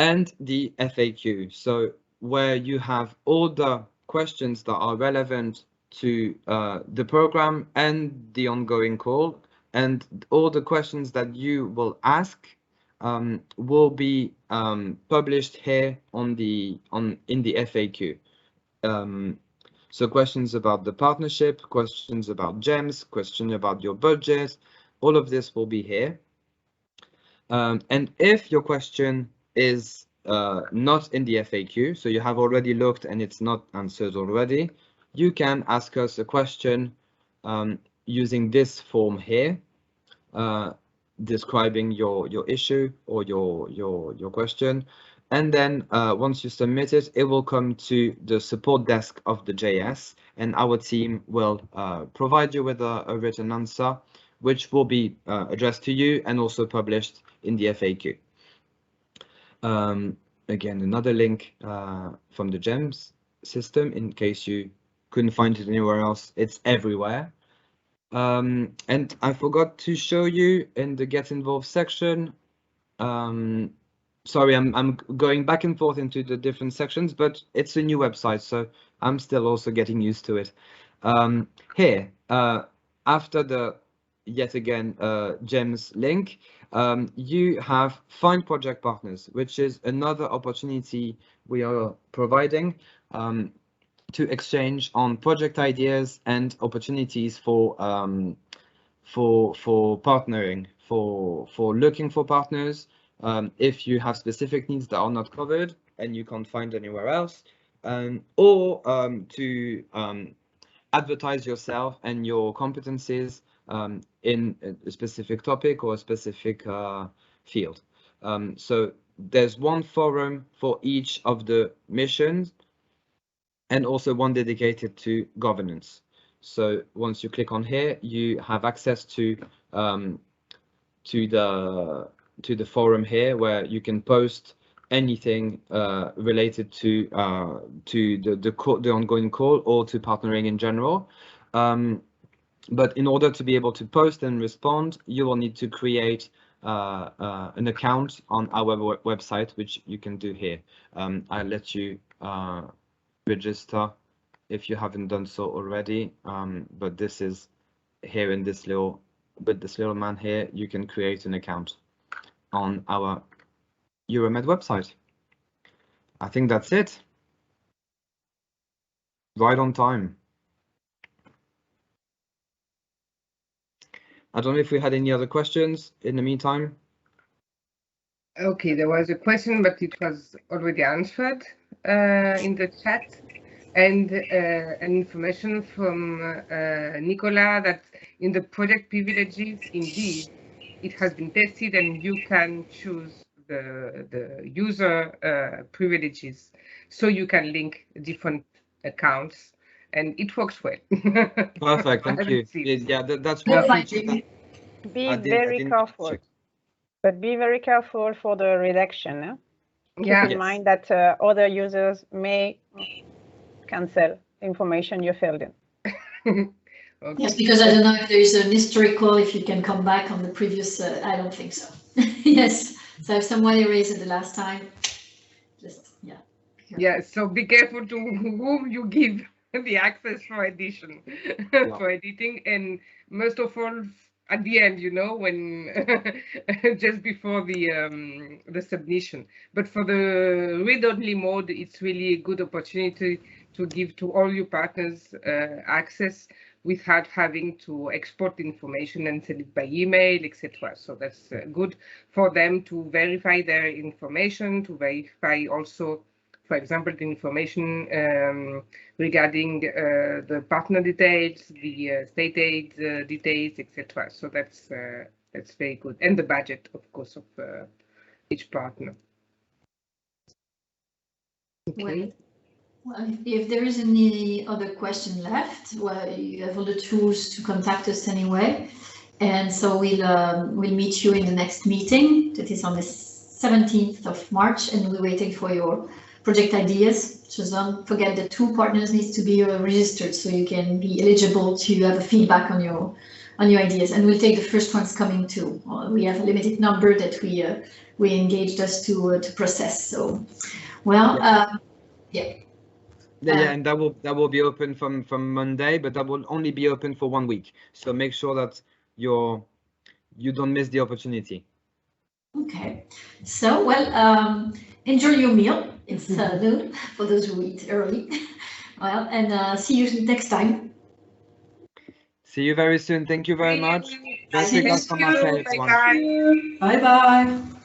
and the FAQ. So where you have all the questions that are relevant to the program and the ongoing call, and all the questions that you will ask will be published here in the FAQ. So questions about the partnership, questions about GEMS, question about your budget, all of this will be here. And if your question is not in the FAQ, so you have already looked and it's not answered already, you can ask us a question using this form here, describing your issue or your question. And then once you submit it, it will come to the support desk of the JS, and our team will provide you with a written answer, which will be addressed to you and also published in the FAQ. Again, another link from the GEMS system, in case you couldn't find it anywhere else. It's everywhere. And I forgot to show you in the Get Involved section. Sorry, I'm going back and forth into the different sections, but it's a new website, so I'm still also getting used to it. Here, after the yet again GEMS link, you have Find Project Partners, which is another opportunity we are providing to exchange on project ideas and opportunities for partnering, for looking for partners. If you have specific needs that are not covered and you can't find anywhere else, or to advertise yourself and your competencies in a specific topic or a specific field. So there's one forum for each of the missions, and also one dedicated to governance. So once you click on here, you have access to the forum here, where you can post anything related to the ongoing call or to partnering in general. But in order to be able to post and respond, you will need to create an account on our website, which you can do here. I'll let you register if you haven't done so already. But this is here in this little, with this little man here, you can create an account on our Euro-MED website. I think that's it. Right on time. I don't know if we had any other questions in the meantime. Okay, there was a question, but it was already answered in the chat. And an information from Nicola that in the project privileges, indeed, it has been tested and you can choose the user privileges. So you can link different accounts and it works well. Perfect, thank you. Yeah, that's Good one feature finding. that Be I very didn't careful, check. but be very careful for the redaction. Eh? Keep Yeah. in mind that other users may cancel information you filled in. Okay. Yes, because I don't know if there is an historical, if you can come back on the previous, I don't think so. Yes, so if someone erased it the last time, just, yeah. Yeah, so be careful to whom you give the access for edition, for editing, and most of all at the end, you know, when just before the submission. But for the read-only mode, it's really a good opportunity to give to all your partners access without having to export information and send it by email, etc. So that's good for them to verify their information, to verify also, for example, the information regarding the partner details, the state aid details, etc. So that's very good, and the budget, of course, of each partner. Okay. Well, if there is any other question left, well, you have all the tools to contact us anyway. And so we'll meet you in the next meeting. That is on the 17th of March, and we're waiting for your project ideas. Just don't forget that 2 partners needs to be registered, so you can be eligible to have a feedback on your ideas. And we'll take the first ones coming too. We have a limited number that we engaged us to process. So, well, yeah. Yeah, and that will be open from Monday, but that will only be open for 1 week. So make sure that you don't miss the opportunity. Okay, so well, enjoy your meal. It's noon for those who eat early. Well, and see you next time. See you very soon. Thank you very much. Thank you. Bye-bye. Bye bye.